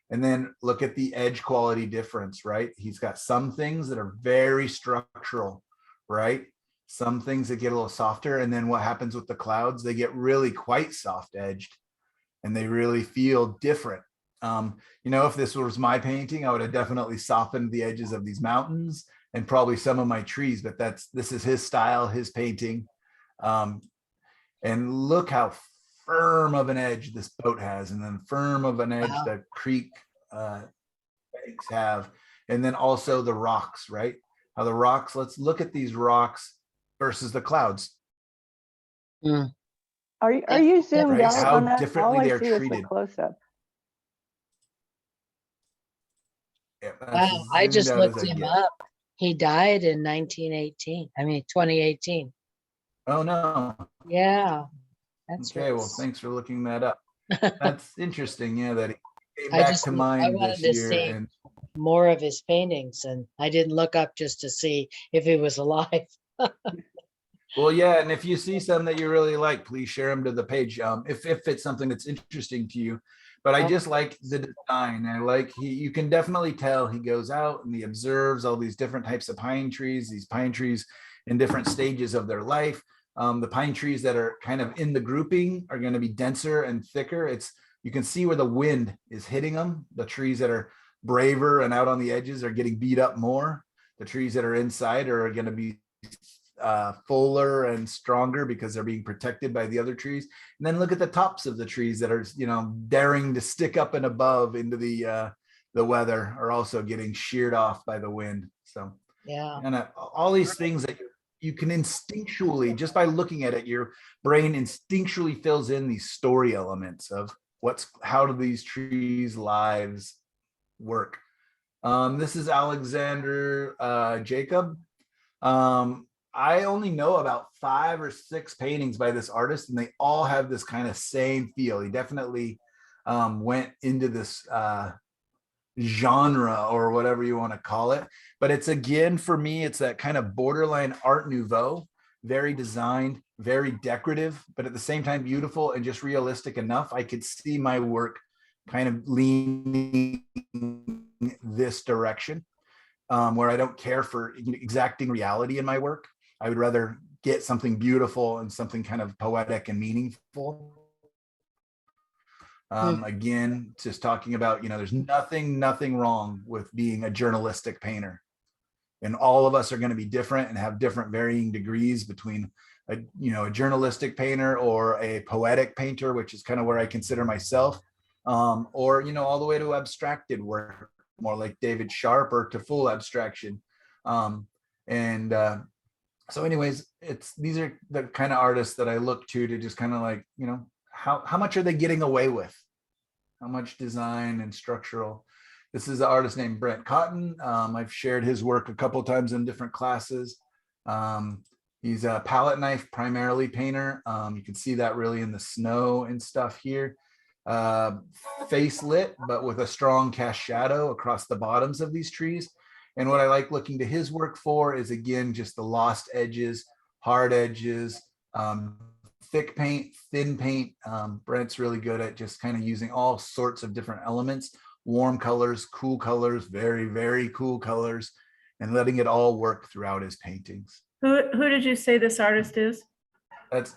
And then look at the edge quality difference, right? He's got some things that are very structural, right? Some things that get a little softer. And then what happens with the clouds, they get really quite soft edged and they really feel different. If this was my painting, I would have definitely softened the edges of these mountains and probably some of my trees, but this is his style, his painting. And look how firm of an edge this boat has, and then firm of an edge the creek banks have, and then also the rocks, right? How the rocks, let's look at these rocks versus the clouds. Are you zoomed out how on that? differently All I they're see is treated. the close-up. Yeah, Wow, I just looked him up. He died in 2018. Oh, no. Yeah, that's Okay, well, really. thanks for looking that up. That's interesting, yeah, that he came I back to I mind wanted this to year. see And more of his paintings, and I didn't look up just to see if he was alive. well, yeah, and if you see some that you really like, please share them to the page, if it's something that's interesting to you. But I just like the design. I like you can definitely tell he goes out and he observes all these different types of pine trees, these pine trees in different stages of their life. The pine trees that are kind of in the grouping are going to be denser and thicker. You can see where the wind is hitting them. The trees that are braver and out on the edges are getting beat up more. The trees that are inside are going to be fuller and stronger because they're being protected by the other trees. And then look at the tops of the trees that are, daring to stick up and above into the weather, are also getting sheared off by the wind. So Yeah. and all these things that you can instinctually, just by looking at it, your brain instinctually fills in these story elements of how do these trees' lives work. This is Alexander Jacob. I only know about 5 or 6 paintings by this artist, and they all have this kind of same feel. He definitely went into this genre, or whatever you want to call it. But it's, again, for me, it's that kind of borderline Art Nouveau, very designed, very decorative, but at the same time beautiful and just realistic enough. I could see my work kind of leaning this direction, where I don't care for exacting reality in my work. I would rather get something beautiful and something kind of poetic and meaningful. Again, just talking about, there's nothing wrong with being a journalistic painter. And all of us are going to be different and have different varying degrees between a journalistic painter or a poetic painter, which is kind of where I consider myself, or, all the way to abstracted work, more like David Sharp, or to full abstraction. So anyways, these are the kind of artists that I look to just kind of like, how much are they getting away with? How much design and structural? This is an artist named Brent Cotton. I've shared his work a couple of times in different classes. He's a palette knife primarily painter. You can see that really in the snow and stuff here. Face lit, but with a strong cast shadow across the bottoms of these trees. And what I like looking to his work for is, again, just the lost edges, hard edges, thick paint, thin paint. Brent's really good at just kind of using all sorts of different elements, warm colors, cool colors, very, very cool colors, and letting it all work throughout his paintings. Who did you say this artist is?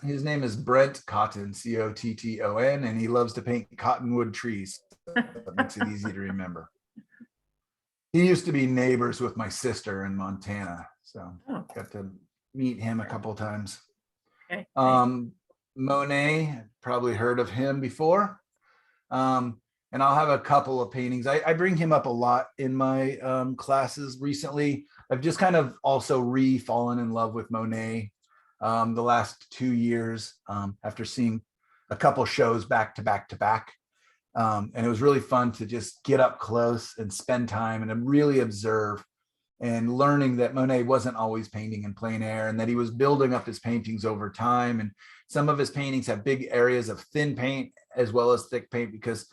His name is Brent Cotton, Cotton, and he loves to paint cottonwood trees. That makes it easy to remember. He used to be neighbors with my sister in Montana, so got to meet him a couple times. Okay. Monet, probably heard of him before. And I'll have a couple of paintings. I bring him up a lot in my classes recently. I've just kind of also fallen in love with Monet the last 2 years, after seeing a couple shows back to back to back. And it was really fun to just get up close and spend time and really observe, and learning that Monet wasn't always painting in plein air, and that he was building up his paintings over time. And some of his paintings have big areas of thin paint as well as thick paint, because,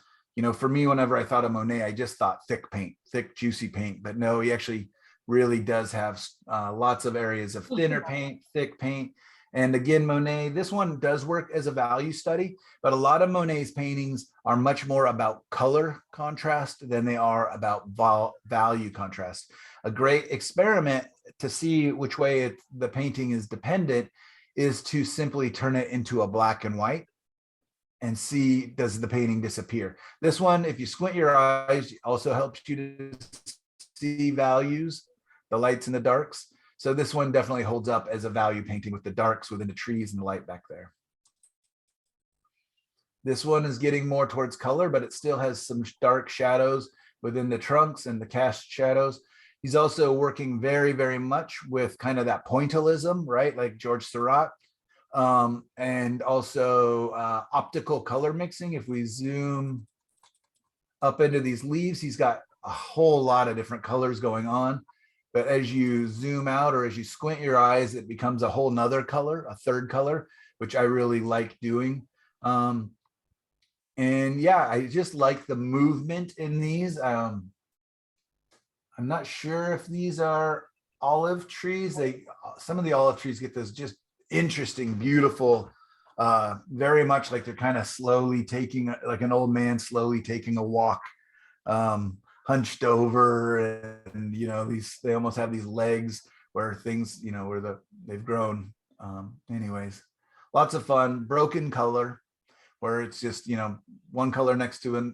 for me, whenever I thought of Monet, I just thought thick paint, thick, juicy paint. But no, he actually really does have lots of areas of thinner paint, thick paint. And again, Monet, this one does work as a value study, but a lot of Monet's paintings are much more about color contrast than they are about value contrast. A great experiment to see which way the painting is dependent is to simply turn it into a black and white and see, does the painting disappear? This one, if you squint your eyes, also helps you to see values, the lights and the darks. So this one definitely holds up as a value painting with the darks within the trees and the light back there. This one is getting more towards color, but it still has some dark shadows within the trunks and the cast shadows. He's also working very, very much with kind of that pointillism, right? Like George Seurat. And also optical color mixing. If we zoom up into these leaves, he's got a whole lot of different colors going on. but as you zoom out or as you squint your eyes, it becomes a whole nother color, a third color, which I really like doing. And yeah, I just like the movement in these. I'm not sure if these are olive trees. Some of the olive trees get this just interesting, beautiful, very much like they're kind of slowly taking, like an old man slowly taking a walk, hunched over, and they almost have these legs where things, where they've grown. Anyways, lots of fun. Broken color, where it's just one color next to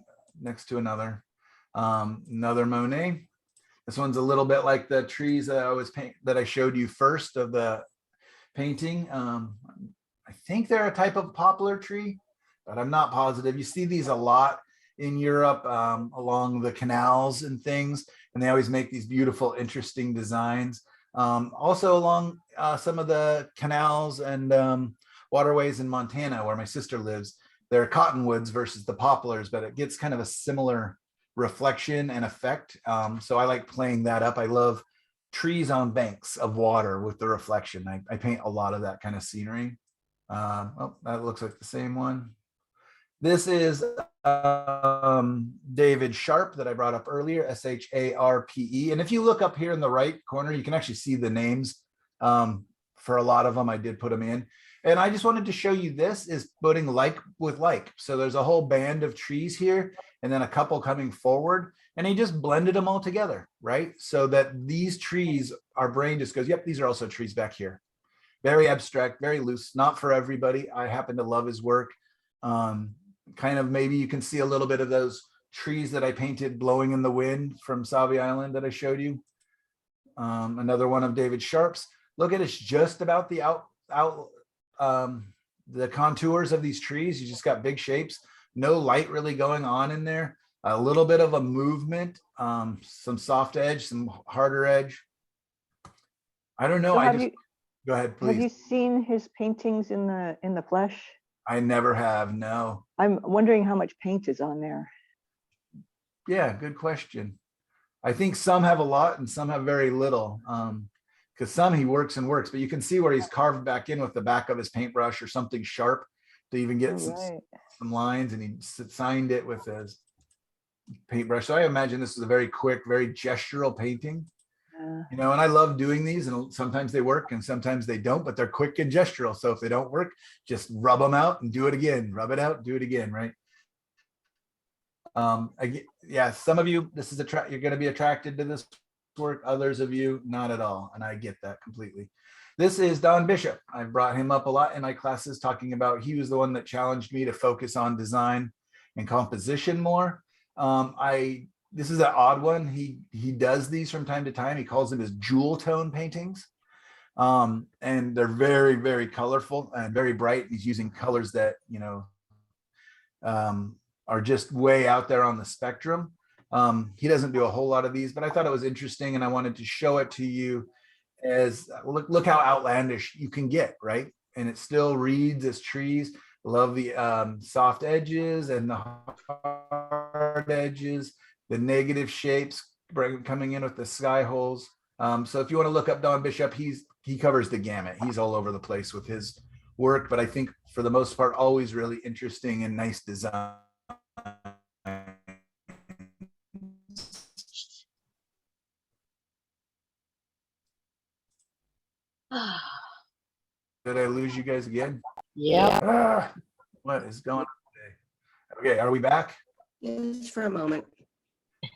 another. Another Monet. This one's a little bit like the trees that I showed you first of the painting. I think they're a type of poplar tree, but I'm not positive. You see these a lot in Europe, along the canals and things, and they always make these beautiful, interesting designs. Also along some of the canals and waterways in Montana, where my sister lives, there are cottonwoods versus the poplars, but it gets kind of a similar reflection and effect. So I like playing that up. I love trees on banks of water with the reflection. I paint a lot of that kind of scenery. Oh, that looks like the same one. This is David Sharp that I brought up earlier, Sharpe. And if you look up here in the right corner, you can actually see the names. For a lot of them, I did put them in. And I just wanted to show you, this is putting like with like. So there's a whole band of trees here and then a couple coming forward, and he just blended them all together, right? So that these trees, our brain just goes, yep, these are also trees back here. Very abstract, very loose, not for everybody. I happen to love his work. Kind of, maybe you can see a little bit of those trees that I painted blowing in the wind from Savi Island that I showed you. Another one of David Sharp's. Look at, it's just about the the contours of these trees. You just got big shapes, no light really going on in there, a little bit of a movement, some soft edge, some harder edge. I don't know. So go ahead, please. Have you seen his paintings in the flesh? I never have, no. I'm wondering how much paint is on there. Yeah, good question. I think some have a lot and some have very little. Because some he works and works, but you can see where he's carved back in with the back of his paintbrush or something sharp to even get some lines, and he signed it with his paintbrush. So I imagine this is a very quick, very gestural painting. And I love doing these, and sometimes they work and sometimes they don't, but they're quick and gestural. So if they don't work, just rub them out and do it again, rub it out, do it again, right? Yeah, some of you, you're going to be attracted to this work, others of you not at all, and I get that completely. This is Don Bishop. I brought him up a lot in my classes, talking about, he was the one that challenged me to focus on design and composition more. This is an odd one. He does these from time to time. He calls them his jewel tone paintings, and they're very, very colorful and very bright. He's using colors that are just way out there on the spectrum. He doesn't do a whole lot of these, but I thought it was interesting, and I wanted to show it to you as look how outlandish you can get, right? And it still reads as trees. Love the soft edges and the hard edges, the negative shapes coming in with the sky holes. So if you want to look up Don Bishop, he covers the gamut. He's all over the place with his work, but I think for the most part, always really interesting and nice design. Did I lose you guys again? Yeah. What is going on today? Okay, are we back? Just for a moment.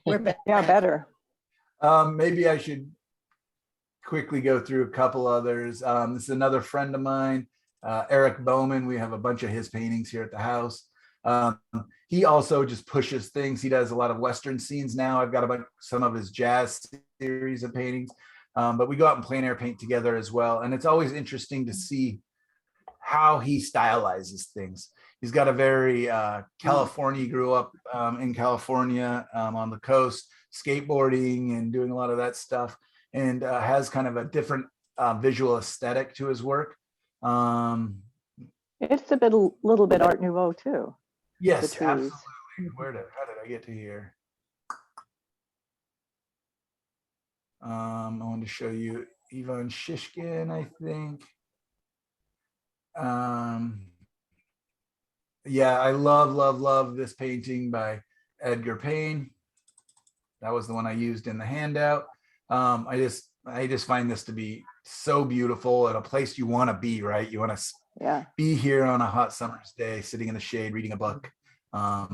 We're back. Yeah, better. Maybe I should quickly go through a couple others. This is another friend of mine, Eric Bowman. We have a bunch of his paintings here at the house. He also just pushes things. He does a lot of Western scenes now. I've got some of his jazz series of paintings. But we go out and plein air paint together as well. And it's always interesting to see how he stylizes things. He's got a very California, he grew up in California on the coast, skateboarding and doing a lot of that stuff, and has kind of a different visual aesthetic to his work. It's a little bit Art Nouveau too. Yes, absolutely. How did I get to here? I wanted to show you Ivan Shishkin, I think. Yeah, I love this painting by Edgar Payne. That was the one I used in the handout. I just find this to be so beautiful and a place you want to be, right? You want to be here on a hot summer's day, sitting in the shade, reading a book. Yeah,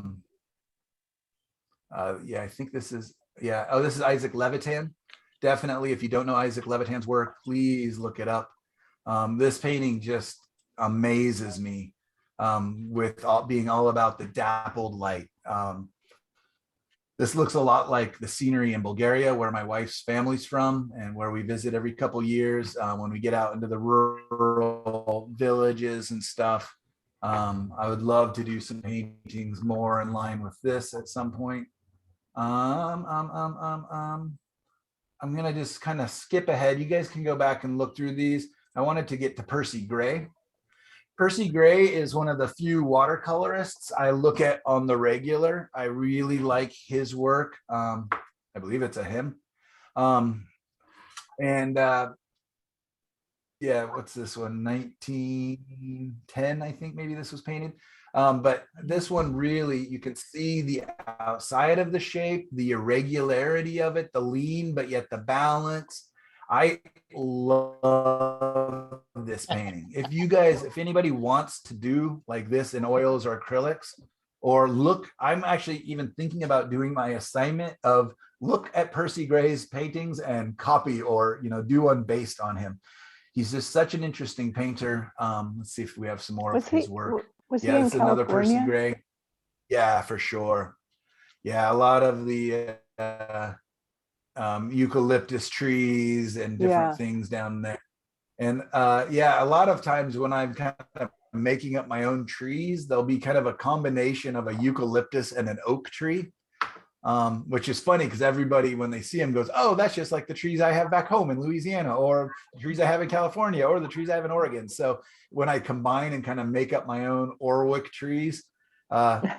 I think this is, this is Isaac Levitan. Definitely, if you don't know Isaac Levitan's work, please look it up. This painting just amazes me with being all about the dappled light. This looks a lot like the scenery in Bulgaria, where my wife's family's from and where we visit every couple years when we get out into the rural villages and stuff. I would love to do some paintings more in line with this at some point. I'm gonna just kind of skip ahead. You guys can go back and look through these. I wanted to get to Percy Gray. Percy Gray is one of the few watercolorists I look at on the regular. I really like his work. I believe it's a him. Yeah, what's this one? 1910, I think maybe this was painted. But this one really, you can see the outside of the shape, the irregularity of it, the lean, but yet the balance. I love this painting. If anybody wants to do like this in oils or acrylics, or look, I'm actually even thinking about doing my assignment of look at Percy Gray's paintings and copy or, do one based on him. He's just such an interesting painter. Let's see if we have some more of his work. Was he in another Percy California? Gray. Yeah, for sure. Yeah, a lot of the eucalyptus trees and different things down there. And a lot of times when I'm kind of making up my own trees, there'll be kind of a combination of a eucalyptus and an oak tree, which is funny because everybody, when they see them, goes, oh, that's just like the trees I have back home in Louisiana, or the trees I have in California, or the trees I have in Oregon. So when I combine and kind of make up my own Orwick trees,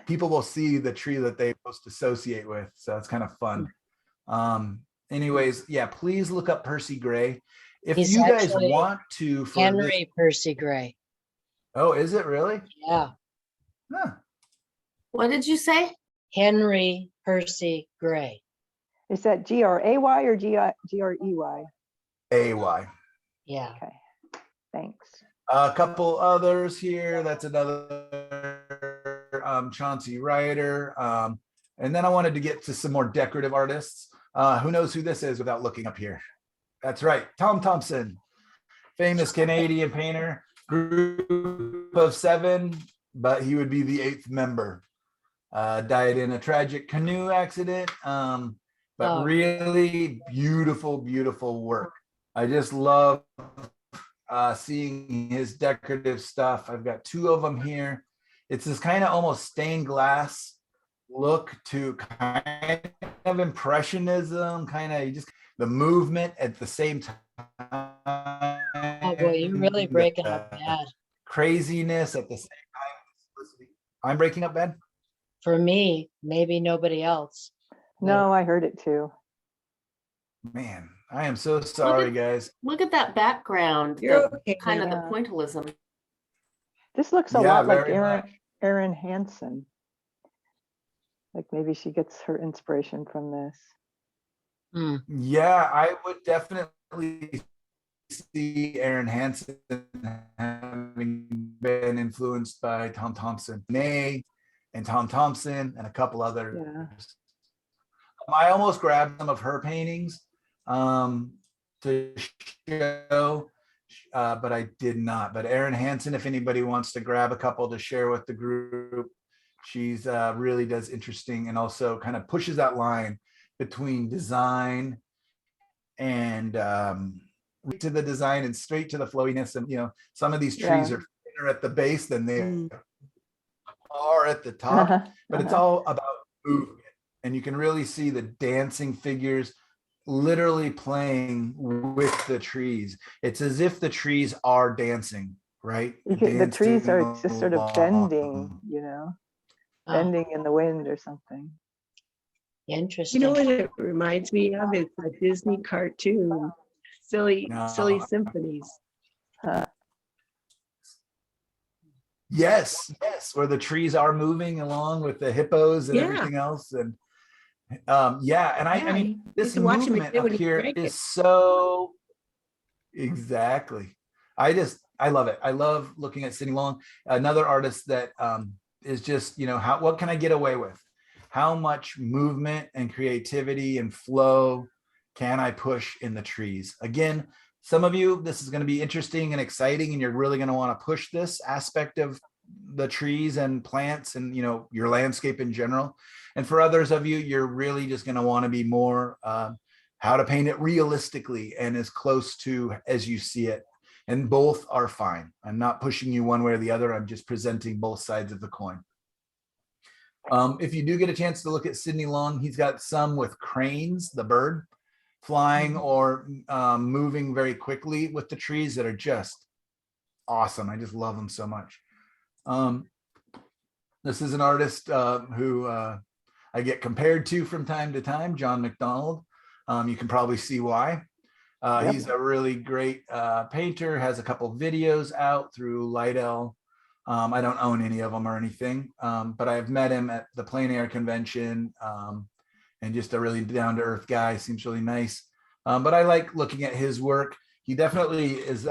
people will see the tree that they most associate with. So it's kind of fun. Anyways, please look up Percy Gray. If He's you guys actually want to, Henry Percy Gray. Oh, is it really? Yeah. Huh. What did you say? Henry Percy Gray. Is that Gray or Grey? AY. Yeah. Okay, thanks. A couple others here. That's another Chauncey Ryder. And then I wanted to get to some more decorative artists. Who knows who this is without looking up here? That's right, Tom Thompson, famous Canadian painter, group of 7, but he would be the 8th member. Died in a tragic canoe accident, but really beautiful, beautiful work. I just love seeing his decorative stuff. I've got 2 of them here. It's this kind of almost stained glass look to kind of impressionism, kind of just the movement at the same time. Oh boy, you're really breaking up bad. Craziness at the same time. I'm breaking up bad? For me, maybe nobody else. No, I heard it too. Man, I am so sorry, guys. Look at that background. You're okay. Kind of the pointillism. This looks a lot like Erin Hansen. Like maybe she gets her inspiration from this. Yeah, I would definitely see Erin Hansen having been influenced by Tom Thompson, and Tom Thompson, and a couple others. Yeah. I almost grabbed some of her paintings to show, but I did not. But Erin Hansen, if anybody wants to grab a couple to share with the group, she's really does interesting and also kind of pushes that line between design and to the design and straight to the flowiness. And some of these trees are thinner at the base than they are at the top, but it's all about movement, and you can really see the dancing figures literally playing with the trees. It's as if the trees are dancing, right? The trees are just sort of bending, bending in the wind or something. You Interesting. know what it reminds me of? It's a Disney cartoon, silly No. symphonies. Yes, where the trees are moving along with the hippos and Yeah. everything else. And yeah, and I mean, this to watch him movement up when he's here drinking. is so exactly. I love it. I love looking at Cindy Long, another artist that is just, you know, what can I get away with? How much movement and creativity and flow can I push in the trees? Again, some of you, this is going to be interesting and exciting, and you're really going to want to push this aspect of the trees and plants and, you know, your landscape in general. And for others of you, you're really just going to want to be more how to paint it realistically and as close to as you see it. And both are fine. I'm not pushing you one way or the other. I'm just presenting both sides of the coin. If you do get a chance to look at Sidney Long, he's got some with cranes, the bird, flying or moving very quickly with the trees that are just awesome. I just love them so much. This is an artist who I get compared to from time to time, John McDonald. You can probably see why. He's a really great painter, has a couple videos out through Lightel. I don't own any of them or anything, but I've met him at the Plein Air convention, and just a really down-to-earth guy, seems really nice. But I like looking at his work. He definitely is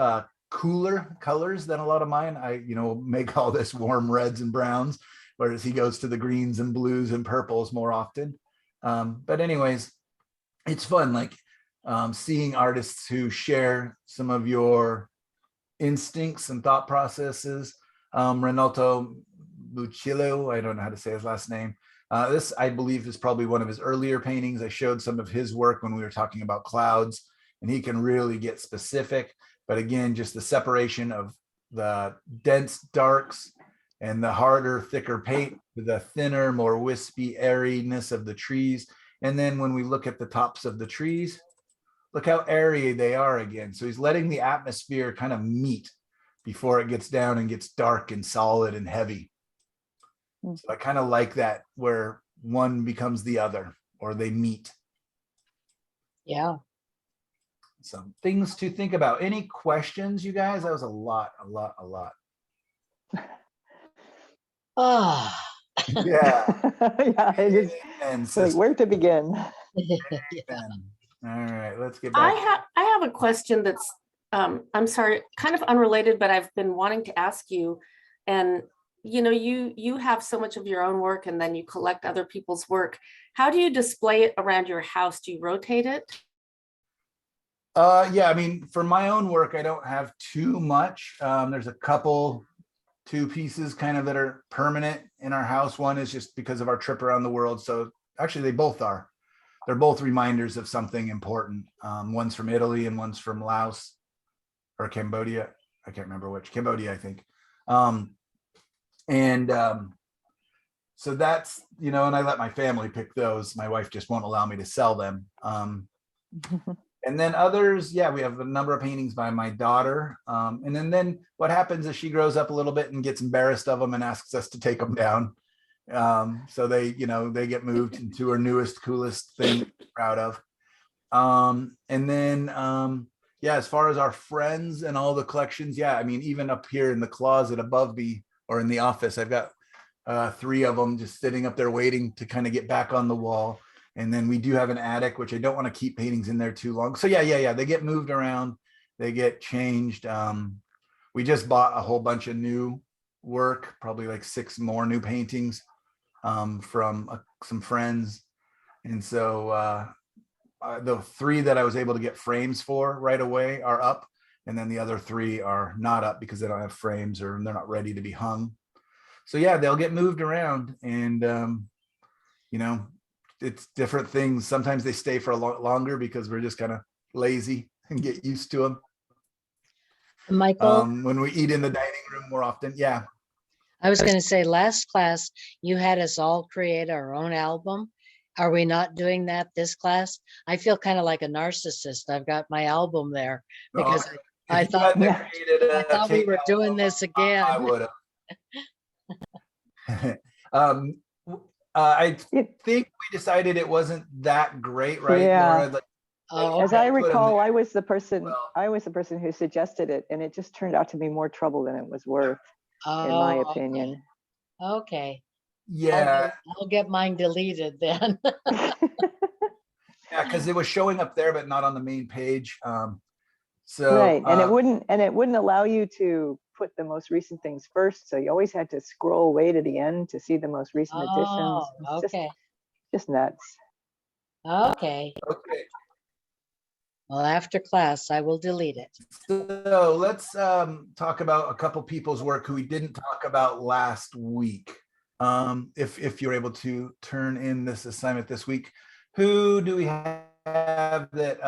cooler colors than a lot of mine. I, you know, make all this warm reds and browns, whereas he goes to the greens and blues and purples more often. But anyways, it's fun, like seeing artists who share some of your instincts and thought processes. Renato Buccillo, I don't know how to say his last name. This, I believe, is probably one of his earlier paintings. I showed some of his work when we were talking about clouds, and he can really get specific. But again, just the separation of the dense darks and the harder, thicker paint, the thinner, more wispy airiness of the trees. And then when we look at the tops of the trees, look how airy they are again. So he's letting the atmosphere kind of meet before it gets down and gets dark and solid and heavy. So I kind of like that, where one becomes the other, or they meet. Yeah. Some things to think about. Any questions, you guys? That was a lot. Oh. Yeah. Yeah, it is. And Like, where to begin? all right, let's get back. I have a question that's I'm sorry, kind of unrelated, but I've been wanting to ask you. And you know, you have so much of your own work, and then you collect other people's work. How do you display it around your house? Do you rotate it? Yeah, I mean, for my own work, I don't have too much. There's a couple, 2 pieces kind of that are permanent in our house. One is just because of our trip around the world. So actually they both are. They're both reminders of something important. One's from Italy and one's from Laos or Cambodia. I can't remember which. Cambodia, I think. So that's, you know, and I let my family pick those. My wife just won't allow me to sell them. And then others, yeah, we have a number of paintings by my daughter. And then what happens is she grows up a little bit and gets embarrassed of them and asks us to take them down. So they, you know, they get moved into her newest, coolest thing we're proud of. And then, yeah, as far as our friends and all the collections, yeah, I mean, even up here in the closet above me or in the office, I've got 3 of them just sitting up there waiting to kind of get back on the wall. And then we do have an attic, which I don't want to keep paintings in there too long. So yeah, they get moved around, they get changed. We just bought a whole bunch of new work, probably like 6 more new paintings from some friends. And so the 3 that I was able to get frames for right away are up. And then the other 3 are not up because they don't have frames or they're not ready to be hung. So yeah, they'll get moved around, and you know, it's different things. Sometimes they stay for a lot longer because we're just kind of lazy and get used to them. Michael, when we eat in the dining room more often. Yeah. I was going to say, last class, you had us all create our own album. Are we not doing that this class? I feel kind of like a narcissist. I've got my album there because I thought we were doing this again. I would have. I It- think we decided it wasn't that great, right, Yeah. Laura? Like, Oh, As I put 'em recall, there. I was the person, Well- I was the person who suggested it, and it just turned out to be more trouble than it was worth, in my oh, opinion. okay. Yeah, I'll get mine deleted then. yeah, because it was showing up there, but not on the main page. Right, and it uh, wouldn't allow you to put the most recent things first, so you always had to scroll way to the end to see the most recent additions. Oh, It's okay, just nuts. okay. okay, Well, after class, I will delete it. so let's talk about a couple people's work who we didn't talk about last week. If you're able to turn in this assignment this week, who do we have that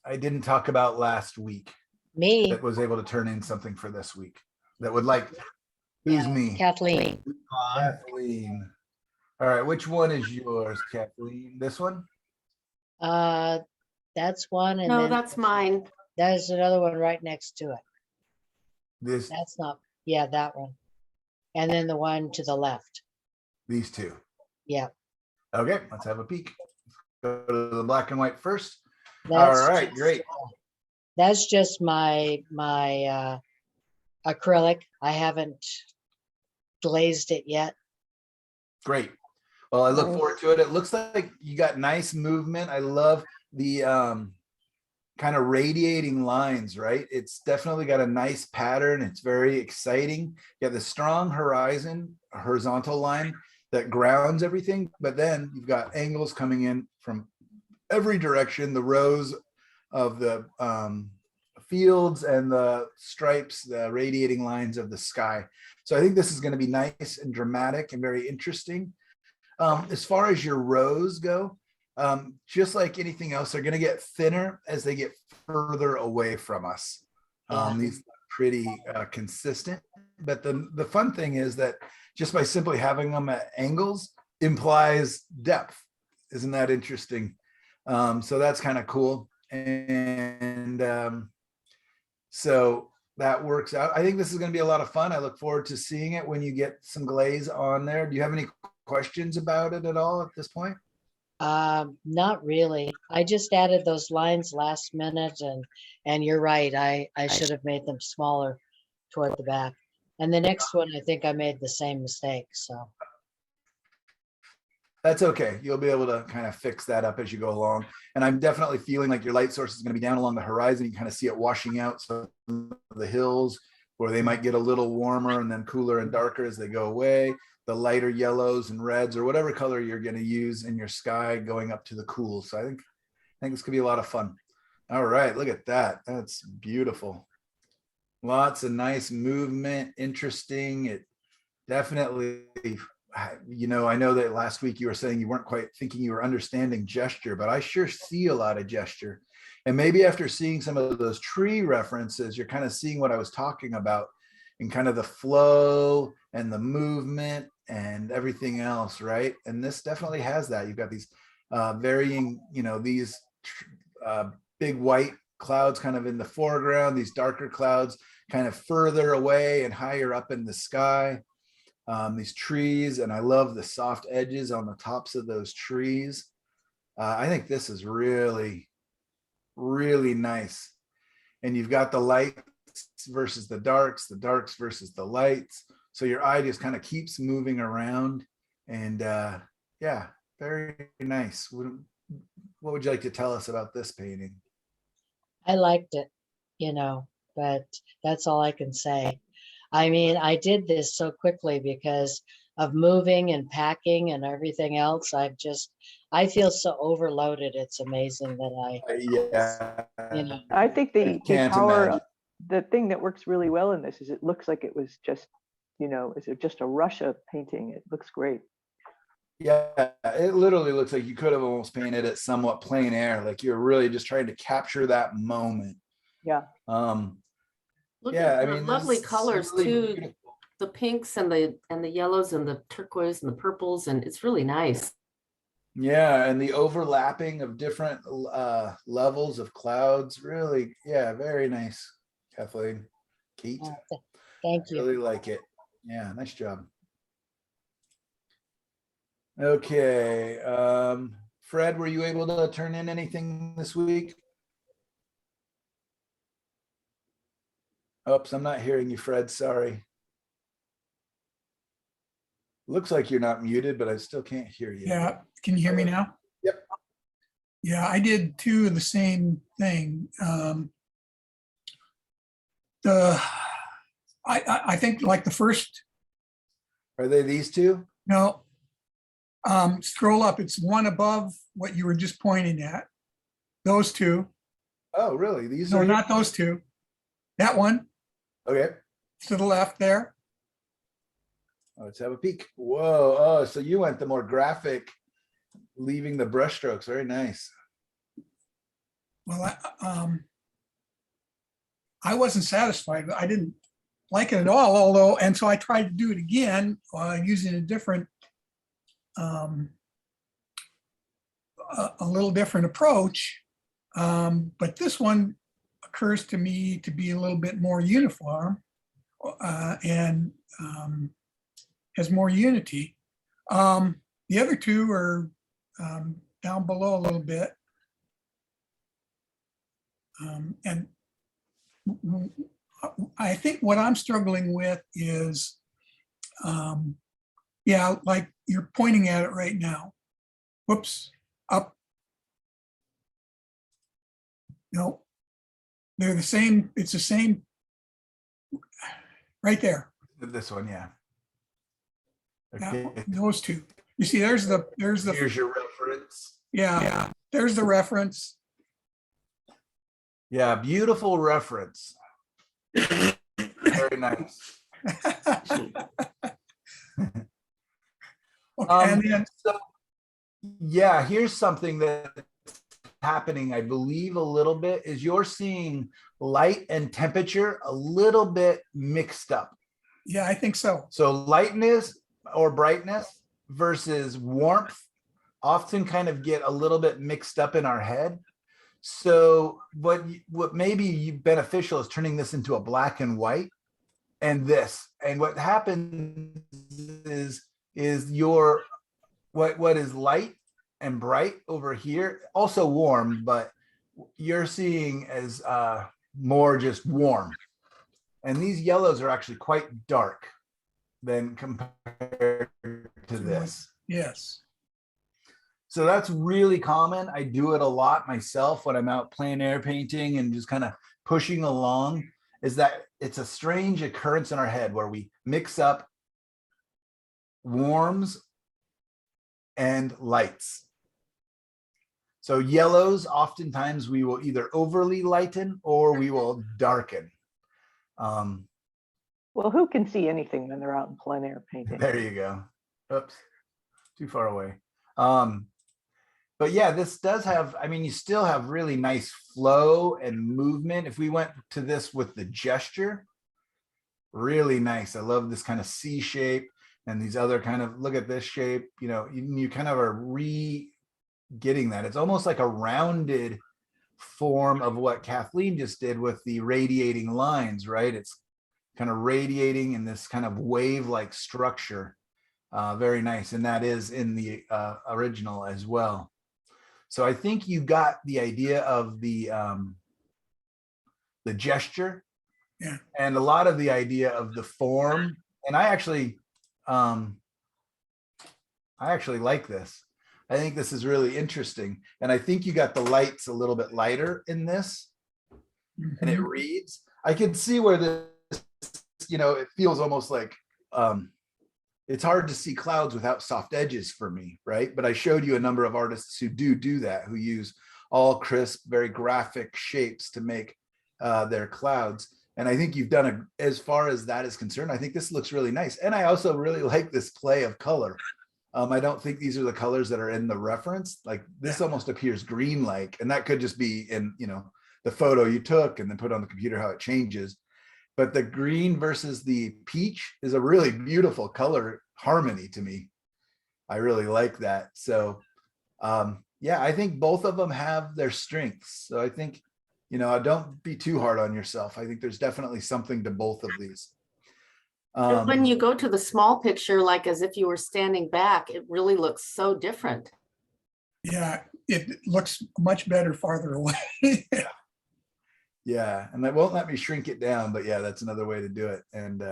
I didn't talk about last week Me, that was able to turn in something for this week that would like? Who's me? Kathleen. Kathleen. All right, which one is yours, Kathleen? This one? That's one, and No, then that's mine. there's another one right next to it. This, That's not, yeah, that one. And then the one to the left. these two. Yeah. Okay, let's have a peek. Go to the black and white first. That's All right, just, great. That's just my acrylic. I haven't glazed it yet. Great. Well, I look Nice. forward to it. It looks like you got nice movement. I love the kind of radiating lines, right? It's definitely got a nice pattern. It's very exciting. You have the strong horizon, a horizontal line that grounds everything, but then you've got angles coming in from every direction, the rows of the fields and the stripes, the radiating lines of the sky. So I think this is going to be nice and dramatic and very interesting. As far as your rows go, just like anything else, they're going to get thinner as they get further away from us. These are pretty consistent, but the fun thing is that just by simply having them at angles implies depth. Isn't that interesting? So that's kind of cool. And so that works out. I think this is going to be a lot of fun. I look forward to seeing it when you get some glaze on there. Do you have any questions about it at all at this point? Not really. I just added those lines last minute, and you're right. I should have made them smaller toward the back. And the next one, I think I made the same mistake. So That's okay. You'll be able to kind of fix that up as you go along. And I'm definitely feeling like your light source is going to be down along the horizon. You can kind of see it washing out some of the hills where they might get a little warmer and then cooler and darker as they go away. The lighter yellows and reds or whatever color you're going to use in your sky going up to the cool. So I think this could be a lot of fun. All right, look at that. That's beautiful. Lots of nice movement, interesting. It definitely, you know, I know that last week you were saying you weren't quite thinking you were understanding gesture, but I sure see a lot of gesture. And maybe after seeing some of those tree references, you're kind of seeing what I was talking about in kind of the flow and the movement and everything else, right? And this definitely has that. You've got these varying, you know, these big white clouds kind of in the foreground, these darker clouds kind of further away and higher up in the sky. These trees, and I love the soft edges on the tops of those trees. I think this is really, really nice. And you've got the lights versus the darks versus the lights. So your eye just kind of keeps moving around. And yeah, very nice. What would you like to tell us about this painting? I liked it, you know, but that's all I can say. I mean, I did this so quickly because of moving and packing and everything else. I feel so overloaded. It's amazing that Yeah, you know. I think the can't power, imagine. the thing that works really well in this is it looks like it was just, you know, is it just a rush of painting? It looks great. Yeah, it literally looks like you could have almost painted it somewhat plein air, like you're really just trying to capture that moment. Yeah. Look Yeah, at I the mean, lovely this is colors really too. beautiful. The pinks and the yellows and the turquoise and the purples, and it's really nice. Yeah, and the overlapping of different levels of clouds, really, yeah, very nice, Kathleen. Kate, Thank I you. really like it. Yeah, nice job. Okay. Fred, were you able to turn in anything this week? Oops, I'm not hearing you, Fred. Sorry. Looks like you're not muted, but I still can't hear you. Yeah, can you hear me now? Yep. Yeah, I did two of the same thing. I think like the first, Are they these two? no, scroll up, it's one above what you were just pointing at. Those two, Oh, really? These no, are not those two. That one okay. to the left there. Let's have a peek. Whoa. Oh, so you went the more graphic, leaving the brush strokes. Very nice. Well, I wasn't satisfied. I didn't like it at all, although, and so I tried to do it again using a different, a little different approach. But this one occurs to me to be a little bit more uniform and has more unity. The other two are down below a little bit. And I think what I'm struggling with is, yeah, like you're pointing at it right now. Whoops, up. No, they're the same. It's the same right there. This one, yeah. Yeah, Okay. those two. You see, there's the, Here's your reference. yeah, there's the reference. Yeah, beautiful reference. Very nice. Okay, and then, So, yeah, here's something that's happening, I believe, a little bit is you're seeing light and temperature a little bit mixed up. yeah, I think so. So lightness or brightness versus warmth often kind of get a little bit mixed up in our head. So what may be beneficial is turning this into a black and white and this. And what happens is your what is light and bright over here, also warm, but you're seeing as more just warm. And these yellows are actually quite dark than compared to this. Yes. So that's really common. I do it a lot myself when I'm out plein air painting and just kind of pushing along, is that it's a strange occurrence in our head where we mix up warms and lights. So yellows, oftentimes we will either overly lighten or we will darken. Well, who can see anything when they're out in plein air painting? There you go. Oops, too far away. But yeah, this does have, I mean, you still have really nice flow and movement. If we went to this with the gesture, really nice. I love this kind of C shape and these other kind of, look at this shape, you know, you kind of are getting that. It's almost like a rounded form of what Kathleen just did with the radiating lines, right? It's kind of radiating in this kind of wave-like structure. Very nice. And that is in the original as well. So I think you got the idea of the gesture, yeah, and a lot of the idea of the form. And I actually like this. I think this is really interesting. And I think you got the lights a little bit lighter in this, and it reads. I can see where this, you know, it feels almost like it's hard to see clouds without soft edges for me, right? But I showed you a number of artists who do that, who use all crisp, very graphic shapes to make their clouds. And I think you've done a, as far as that is concerned, I think this looks really nice. And I also really like this play of color. I don't think these are the colors that are in the reference. Like this almost appears green-like, and that could just be in, you know, the photo you took and then put on the computer how it changes. But the green versus the peach is a really beautiful color harmony to me. I really like that. So yeah, I think both of them have their strengths. So I think, you know, don't be too hard on yourself. I think there's definitely something to both of these. And when you go to the small picture, like as if you were standing back, it really looks so different. Yeah, it looks much better farther away. Yeah, and that won't let me shrink it down, but yeah, that's another way to do it. And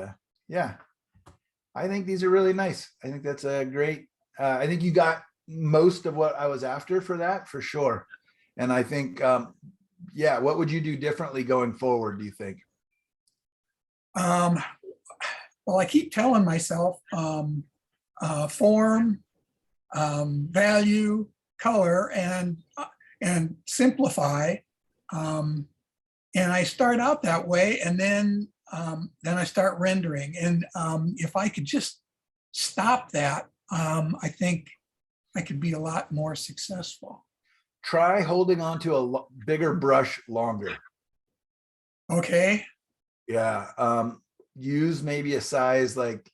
yeah, I think these are really nice. I think that's a great, I think you got most of what I was after for that, for sure. And I think, yeah, what would you do differently going forward, do you think? Well, I keep telling myself form, value, color, and simplify. And I start out that way, and then I start rendering. And if I could just stop that, I think I could be a lot more successful. Try holding on to a bigger brush longer. Okay. Yeah. Use maybe a size like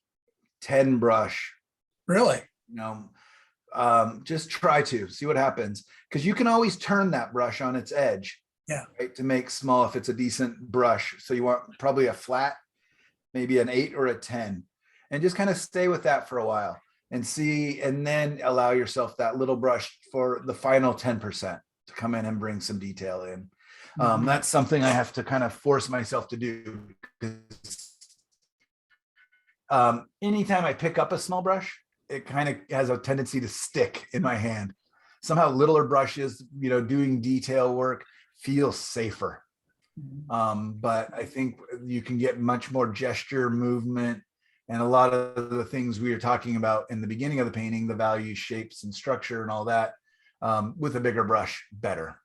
10 brush. Really? You know, just try to see what happens, because you can always turn that brush on its edge. Yeah. Right, to make small if it's a decent brush. So you want probably a flat, maybe an 8 or a 10, and just kind of stay with that for a while and see, and then allow yourself that little brush for the final 10% to come in and bring some detail in. That's something I have to kind of force myself to do, because anytime I pick up a small brush, it kind of has a tendency to stick in my hand. Somehow littler brushes, you know, doing detail work feels safer. But I think you can get much more gesture, movement, and a lot of the things we were talking about in the beginning of the painting, the values, shapes, and structure and all that, with a bigger brush better.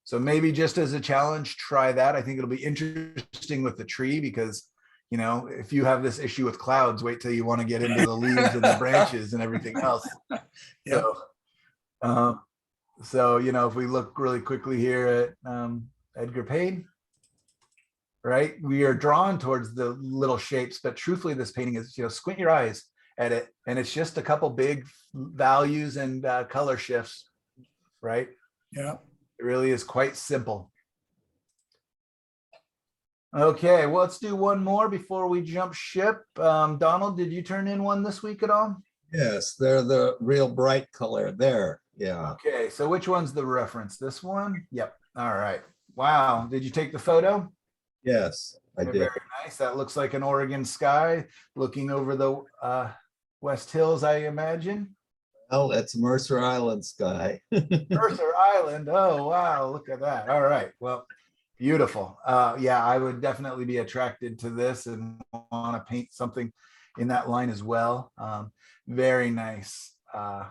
So maybe just as a challenge, try that. I think it'll be interesting with the tree, because, you know, if you have this issue with clouds, wait till you want to get into the leaves and the branches and everything else. Yep. So, you know, if we look really quickly here at Edgar Payne, right, we are drawn towards the little shapes, but truthfully, this painting is, you know, squint your eyes at it, and it's just a couple big values and color shifts, right? Yeah. It really is quite simple. Okay, well, let's do one more before we jump ship. Donald, did you turn in one this week at all? Yes, they're the real bright color there. Yeah. Okay, so which one's the reference? This one? Yep. All right. Wow. Did you take the photo? Yes, I did. Very nice. That looks like an Oregon sky looking over the West Hills, I imagine. Well, it's Mercer Island sky. Mercer Island. Oh, wow. Look at that. All right. Well, beautiful. Yeah, I would definitely be attracted to this and want to paint something in that line as well. Very nice.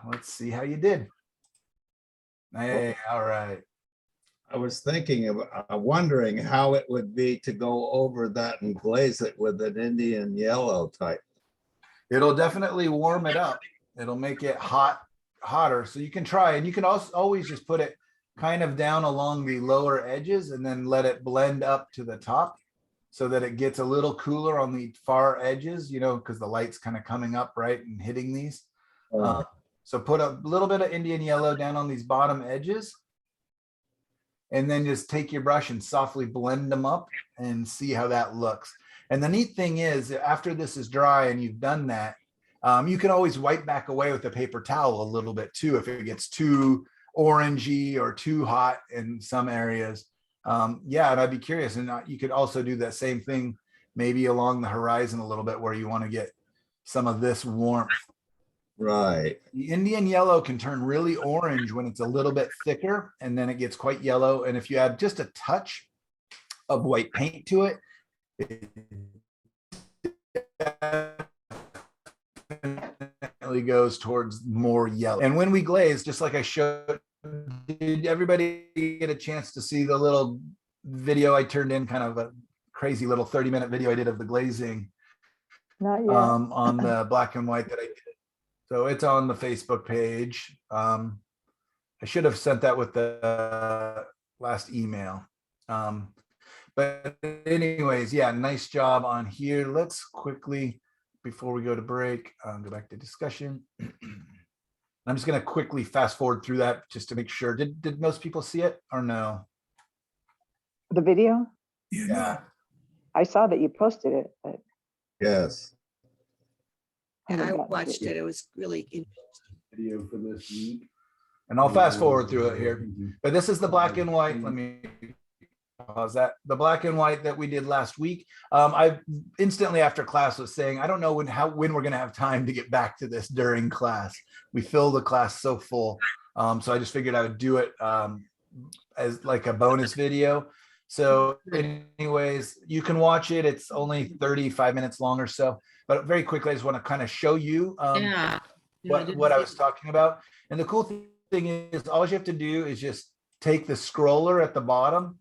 Let's see how you did. Hey, all right. I was thinking of wondering how it would be to go over that and glaze it with an Indian yellow type. It'll definitely warm it up. It'll make it hotter. So you can try, and you can also always just put it kind of down along the lower edges and then let it blend up to the top so that it gets a little cooler on the far edges, you know, because the light's kind of coming up, right, and hitting these. So put a little bit of Indian yellow down on these bottom edges, and then just take your brush and softly blend them up and see how that looks. And the neat thing is, after this is dry and you've done that, you can always wipe back away with a paper towel a little bit too if it gets too orangey or too hot in some areas. Yeah, and I'd be curious, and you could also do that same thing maybe along the horizon a little bit where you want to get some of this warmth. Right. The Indian yellow can turn really orange when it's a little bit thicker, and then it gets quite yellow. And if you add just a touch of white paint to it, it definitely goes towards more yellow. And when we glaze, just like I showed, did everybody get a chance to see the little video I turned in, kind of a crazy little 30-minute video I did of the glazing? Not yet. On the black and white that I did. So it's on the Facebook page. I should have sent that with the last email. But anyways, yeah, nice job on here. Let's quickly, before we go to break, go back to discussion. I'm just going to quickly fast forward through that just to make sure. Did most people see it or no? The video? Yeah. I saw that you posted it, but Yes. And I haven't gotten to watched yet. it. It was really interesting. Video for this week. And I'll fast forward through it here. But this is the black and white. Let me pause that. The black and white that we did last week. I instantly after class was saying, I don't know when we're going to have time to get back to this during class. We fill the class so full. So I just figured I would do it as like a bonus video. So anyways, you can watch it. It's only 35 minutes long or so. But very quickly, I just want to kind of show you what I was talking about. And the cool thing is all you have to do is just take the scroller at the bottom,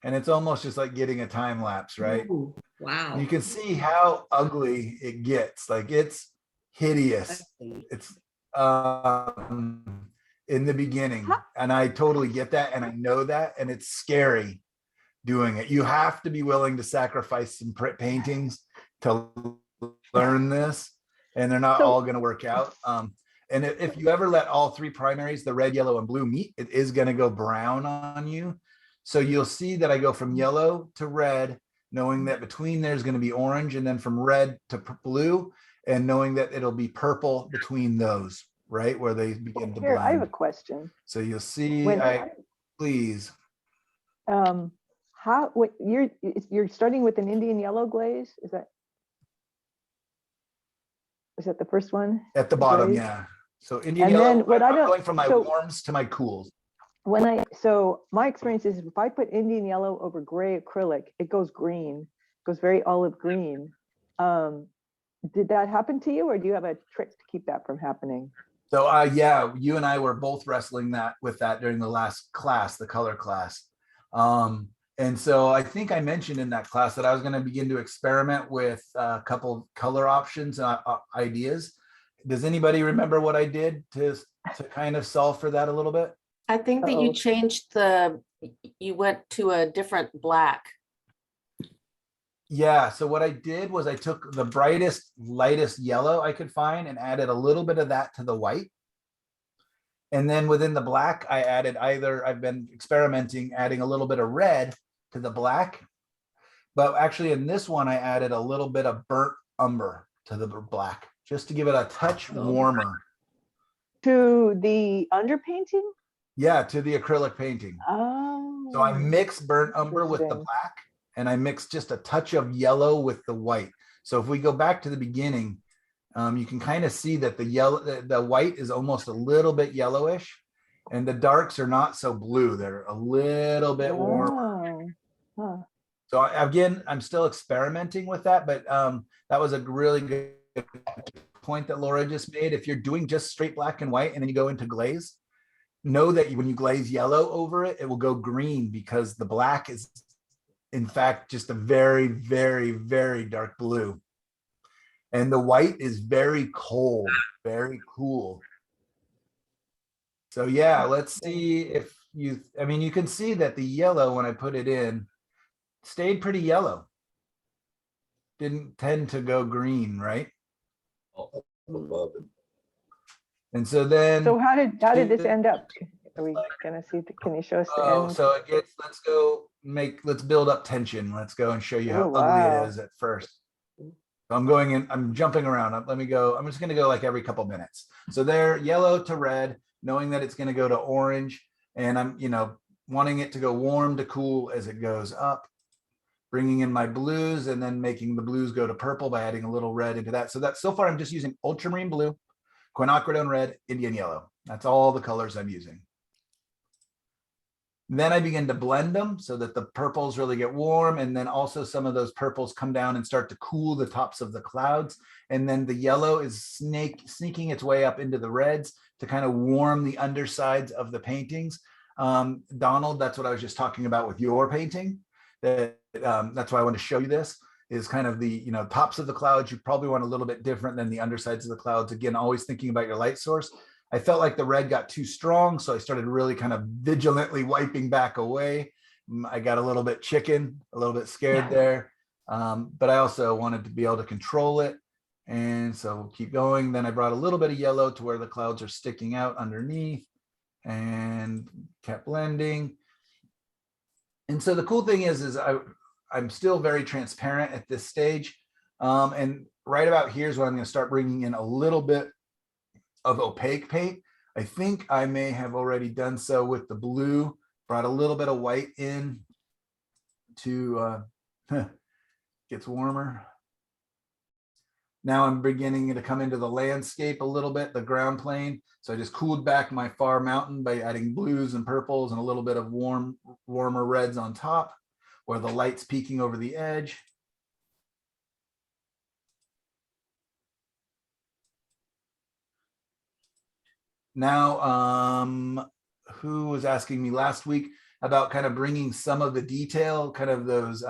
and it's almost just like getting a time lapse, right? Ooh, wow. You can see how ugly it gets. Like it's hideous. It's in the beginning, and I totally get that, and I know that, and it's scary doing it. You have to be willing to sacrifice some paintings to learn this, and they're not all going to work out. And if you ever let all three primaries, the red, yellow, and blue meet, it is going to go brown on you. So you'll see that I go from yellow to red, knowing that between there's going to be orange, and then from red to blue, and knowing that it'll be purple between those, right? Where they begin to Here, I have a blend. question. So you'll see, please. What you're starting with an Indian yellow glaze? Is that the first one? At the bottom, glaze? yeah. So Indian And yellow, then what I'm going from my so- warms to my cools. So my experience is if I put Indian yellow over gray acrylic, it goes green, it goes very olive green. Did that happen to you, or do you have a trick to keep that from happening? So yeah, you and I were both wrestling with that during the last class, the color class. And so I think I mentioned in that class that I was going to begin to experiment with a couple of color options and ideas. Does anybody remember what I did to kind of solve for that a little bit? I think that you changed you went to a different black. Yeah, so what I did was I took the brightest, lightest yellow I could find and added a little bit of that to the white. And then within the black, I added I've been experimenting, adding a little bit of red to the black. But actually in this one, I added a little bit of burnt umber to the black, just to give it a touch warmer. To the underpainting? Yeah, to the acrylic painting. Oh. So I mixed burnt umber with the black, and I mixed just a touch of yellow with the white. So if we go back to the beginning, you can kind of see that the white is almost a little bit yellowish, and the darks are not so blue. They're a little bit warmer. Huh. So again, I'm still experimenting with that, but that was a really good point that Laura just made. If you're doing just straight black and white and then you go into glaze, know that when you glaze yellow over it, it will go green, because the black is in fact just a very, very, very dark blue. And the white is very cold, very cool. So yeah, let's see if you can see that the yellow, when I put it in, stayed pretty yellow. Didn't tend to go green, right? And so then. So how did this end up? Are we gonna see? Can you show us the end? So it gets. Let's build up tension. Let's go and show you how ugly it is at first. I'm going in. I'm jumping around. Let me go. I'm just going to go like every couple minutes. So there, yellow to red, knowing that it's going to go to orange, and I'm wanting it to go warm to cool as it goes up. Bringing in my blues, and then making the blues go to purple by adding a little red into that. So far I'm just using ultramarine blue, quinacridone red, Indian yellow. That's all the colors I'm using. Then I begin to blend them so that the purples really get warm, and then also some of those purples come down and start to cool the tops of the clouds. And then the yellow is sneaking its way up into the reds to kind of warm the undersides of the paintings. Donald, that's what I was just talking about with your painting. That's why I want to show you this, is kind of the tops of the clouds. You probably want a little bit different than the undersides of the clouds. Again, always thinking about your light source. I felt like the red got too strong, so I started really kind of vigilantly wiping back away. I got a little bit chicken, a little bit scared there, but I also wanted to be able to control it. And so we'll keep going. Then I brought a little bit of yellow to where the clouds are sticking out underneath, and kept blending. And so the cool thing is I'm still very transparent at this stage. And right about here is when I'm going to start bringing in a little bit of opaque paint. I think I may have already done so with the blue, brought a little bit of white in to gets warmer. Now I'm beginning to come into the landscape a little bit, the ground plane. So I just cooled back my far mountain by adding blues and purples and a little bit of warmer reds on top where the light's peeking over the edge. Now, who was asking me last week about kind of bringing some of the detail, kind of those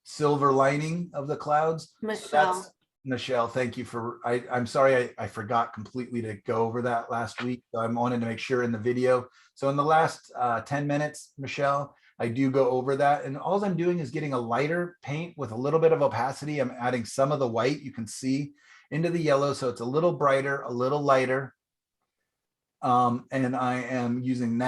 silver lining of the clouds? Michelle. So Michelle, thank you for, I'm sorry, I forgot completely to go over that last week. So I wanted to make sure in the video. So in the last 10 minutes, Michelle, I do go over that. And all I'm doing is getting a lighter paint with a little bit of opacity. I'm adding some of the white you can see into the yellow. So it's a little brighter, a little lighter. And I'm using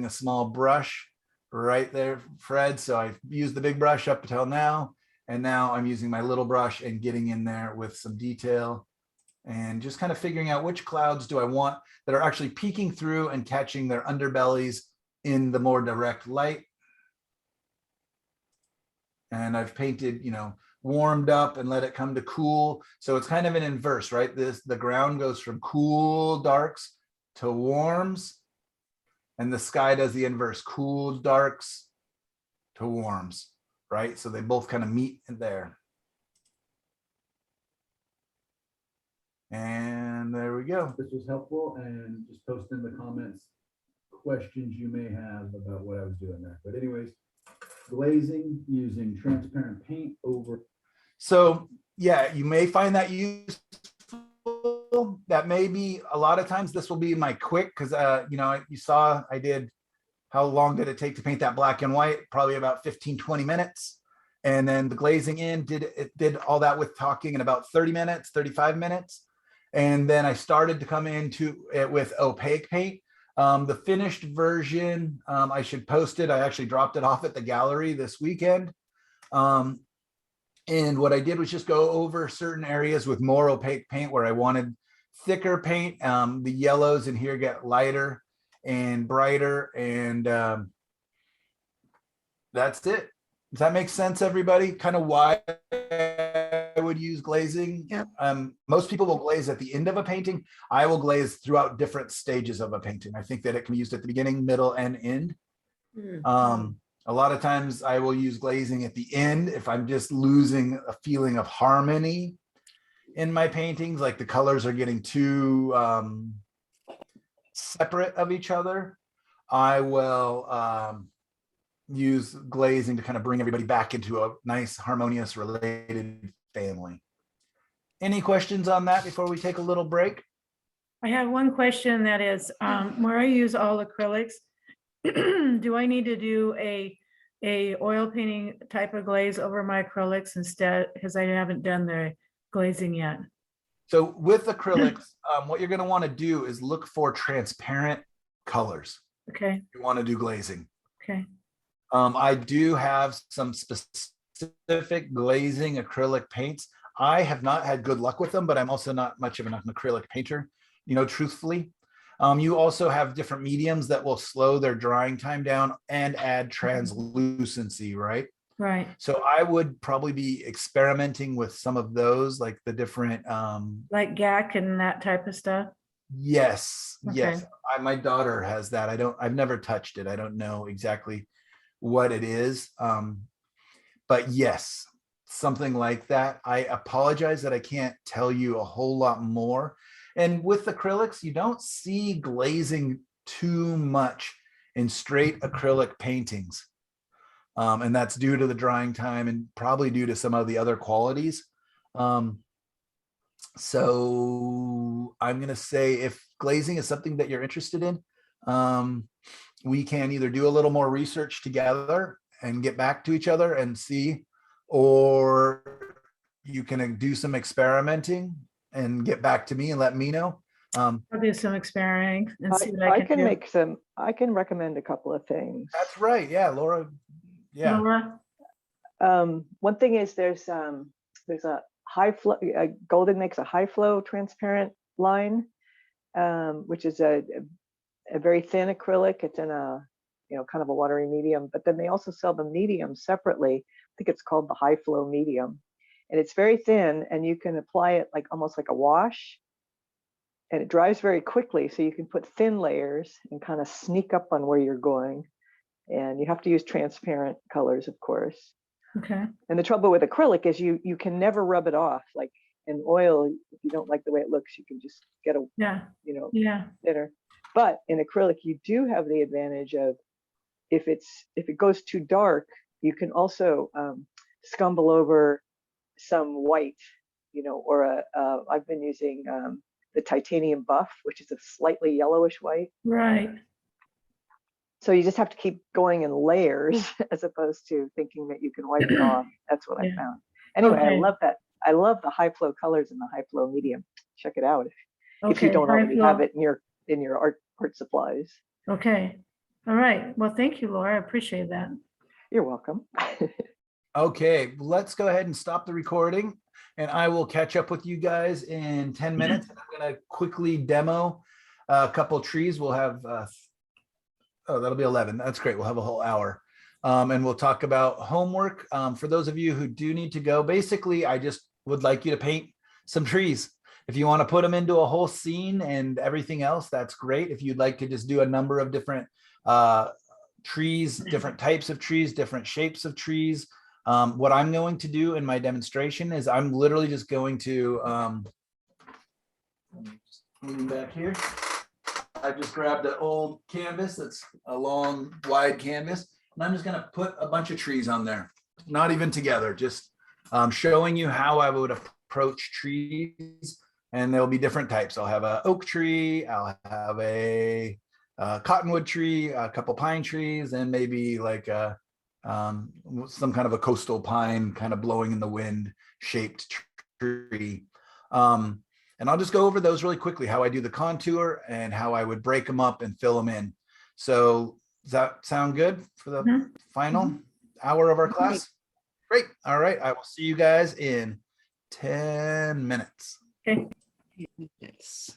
a small brush right there, Fred. So I've used the big brush up until now. And now I'm using my little brush and getting in there with some detail and just kind of figuring out which clouds do I want that are actually peeking through and catching their underbellies in the more direct light. And I've painted, warmed up and let it come to cool. So it's kind of an inverse, right? The ground goes from cool darks to warms, and the sky does the inverse, cool darks to warms, right? So they both kind of meet in there. And there we go. This was helpful, and just post in the comments questions you may have about what I was doing there. But anyways, glazing using transparent paint over. So yeah, you may find that useful. That may be, a lot of times this will be my quick, because you saw I did, how long did it take to paint that black and white? Probably about 15-20 minutes. And then the glazing did all that with talking in about 30 minutes, 35 minutes. And then I started to come into it with opaque paint. The finished version, I should post it. I actually dropped it off at the gallery this weekend. And what I did was just go over certain areas with more opaque paint where I wanted thicker paint. The yellows in here get lighter and brighter, and that's it. Does that make sense, everybody? Kind of why I would use glazing. Yep. Most people will glaze at the end of a painting. I will glaze throughout different stages of a painting. I think that it can be used at the beginning, middle, and end. A lot of times I will use glazing at the end if I'm just losing a feeling of harmony in my paintings, like the colors are getting too separate of each other. I will use glazing to kind of bring everybody back into a nice, harmonious, related family. Any questions on that before we take a little break? I have one question, that is, where I use all acrylics, do I need to do a oil painting type of glaze over my acrylics instead, because I haven't done the glazing yet? So with acrylics, what you're going to want to do is look for transparent colors. Okay. You want to do glazing. Okay. I do have some specific glazing acrylic paints. I have not had good luck with them, but I'm also not much of an acrylic painter, truthfully. You also have different mediums that will slow their drying time down and add translucency, right? Right. So I would probably be experimenting with some of those, like the different like GAC and that type of stuff. Yes. Okay. Yes. My daughter has that. I've never touched it. I don't know exactly what it is. But yes, something like that. I apologize that I can't tell you a whole lot more. And with acrylics, you don't see glazing too much in straight acrylic paintings. And that's due to the drying time and probably due to some of the other qualities. So I'm going to say if glazing is something that you're interested in, we can either do a little more research together and get back to each other and see, or you can do some experimenting and get back to me and let me know. I'll do some experimenting and see what I can do. I can recommend a couple of things. That's right. Yeah, Laura. Yeah. Laura? One thing is there's high flow, Golden makes a high flow transparent line, which is a very thin acrylic. It's in a, kind of a watery medium, but then they also sell the medium separately. I think it's called the high flow medium. And it's very thin, and you can apply it like almost like a wash, and it dries very quickly. So you can put thin layers and kind of sneak up on where you're going. And you have to use transparent colors, of course. Okay. And the trouble with acrylic is you can never rub it off. Like in oil, if you don't like the way it looks, you can just get a, thinner. But in acrylic, you do have the advantage of, if it goes too dark, you can also scumble over some white, or I've been using the titanium buff, which is a slightly yellowish white. Right. So you just have to keep going in layers as opposed to thinking that you can wipe it off. That's what I found. Anyway, I love that. I love the high flow colors and the high flow medium. Check it out if you don't already have it in your art supplies. Okay. All right. Well, thank you, Laura. I appreciate that. You're welcome. Okay, let's go ahead and stop the recording, and I will catch up with you guys in 10 minutes. I'm going to quickly demo a couple trees. We'll have, that'll be 11. That's great. We'll have a whole hour. And we'll talk about homework. For those of you who do need to go, basically, I just would like you to paint some trees. If you want to put them into a whole scene and everything else, that's great. If you'd like to just do a number of different trees, different types of trees, different shapes of trees. What I'm going to do in my demonstration is I'm literally just going to, back here. I just grabbed an old canvas that's a long, wide canvas, and I'm just going to put a bunch of trees on there, not even together, just showing you how I would approach trees. And there'll be different types. I'll have an oak tree, I'll have a cottonwood tree, a couple pine trees, and maybe like some kind of a coastal pine kind of blowing in the wind shaped tree. And I'll just go over those really quickly, how I do the contour and how I would break them up and fill them in. So does that sound good for the final hour of our class? Great. All right. I will see you guys in 10 minutes. Okay. Yes.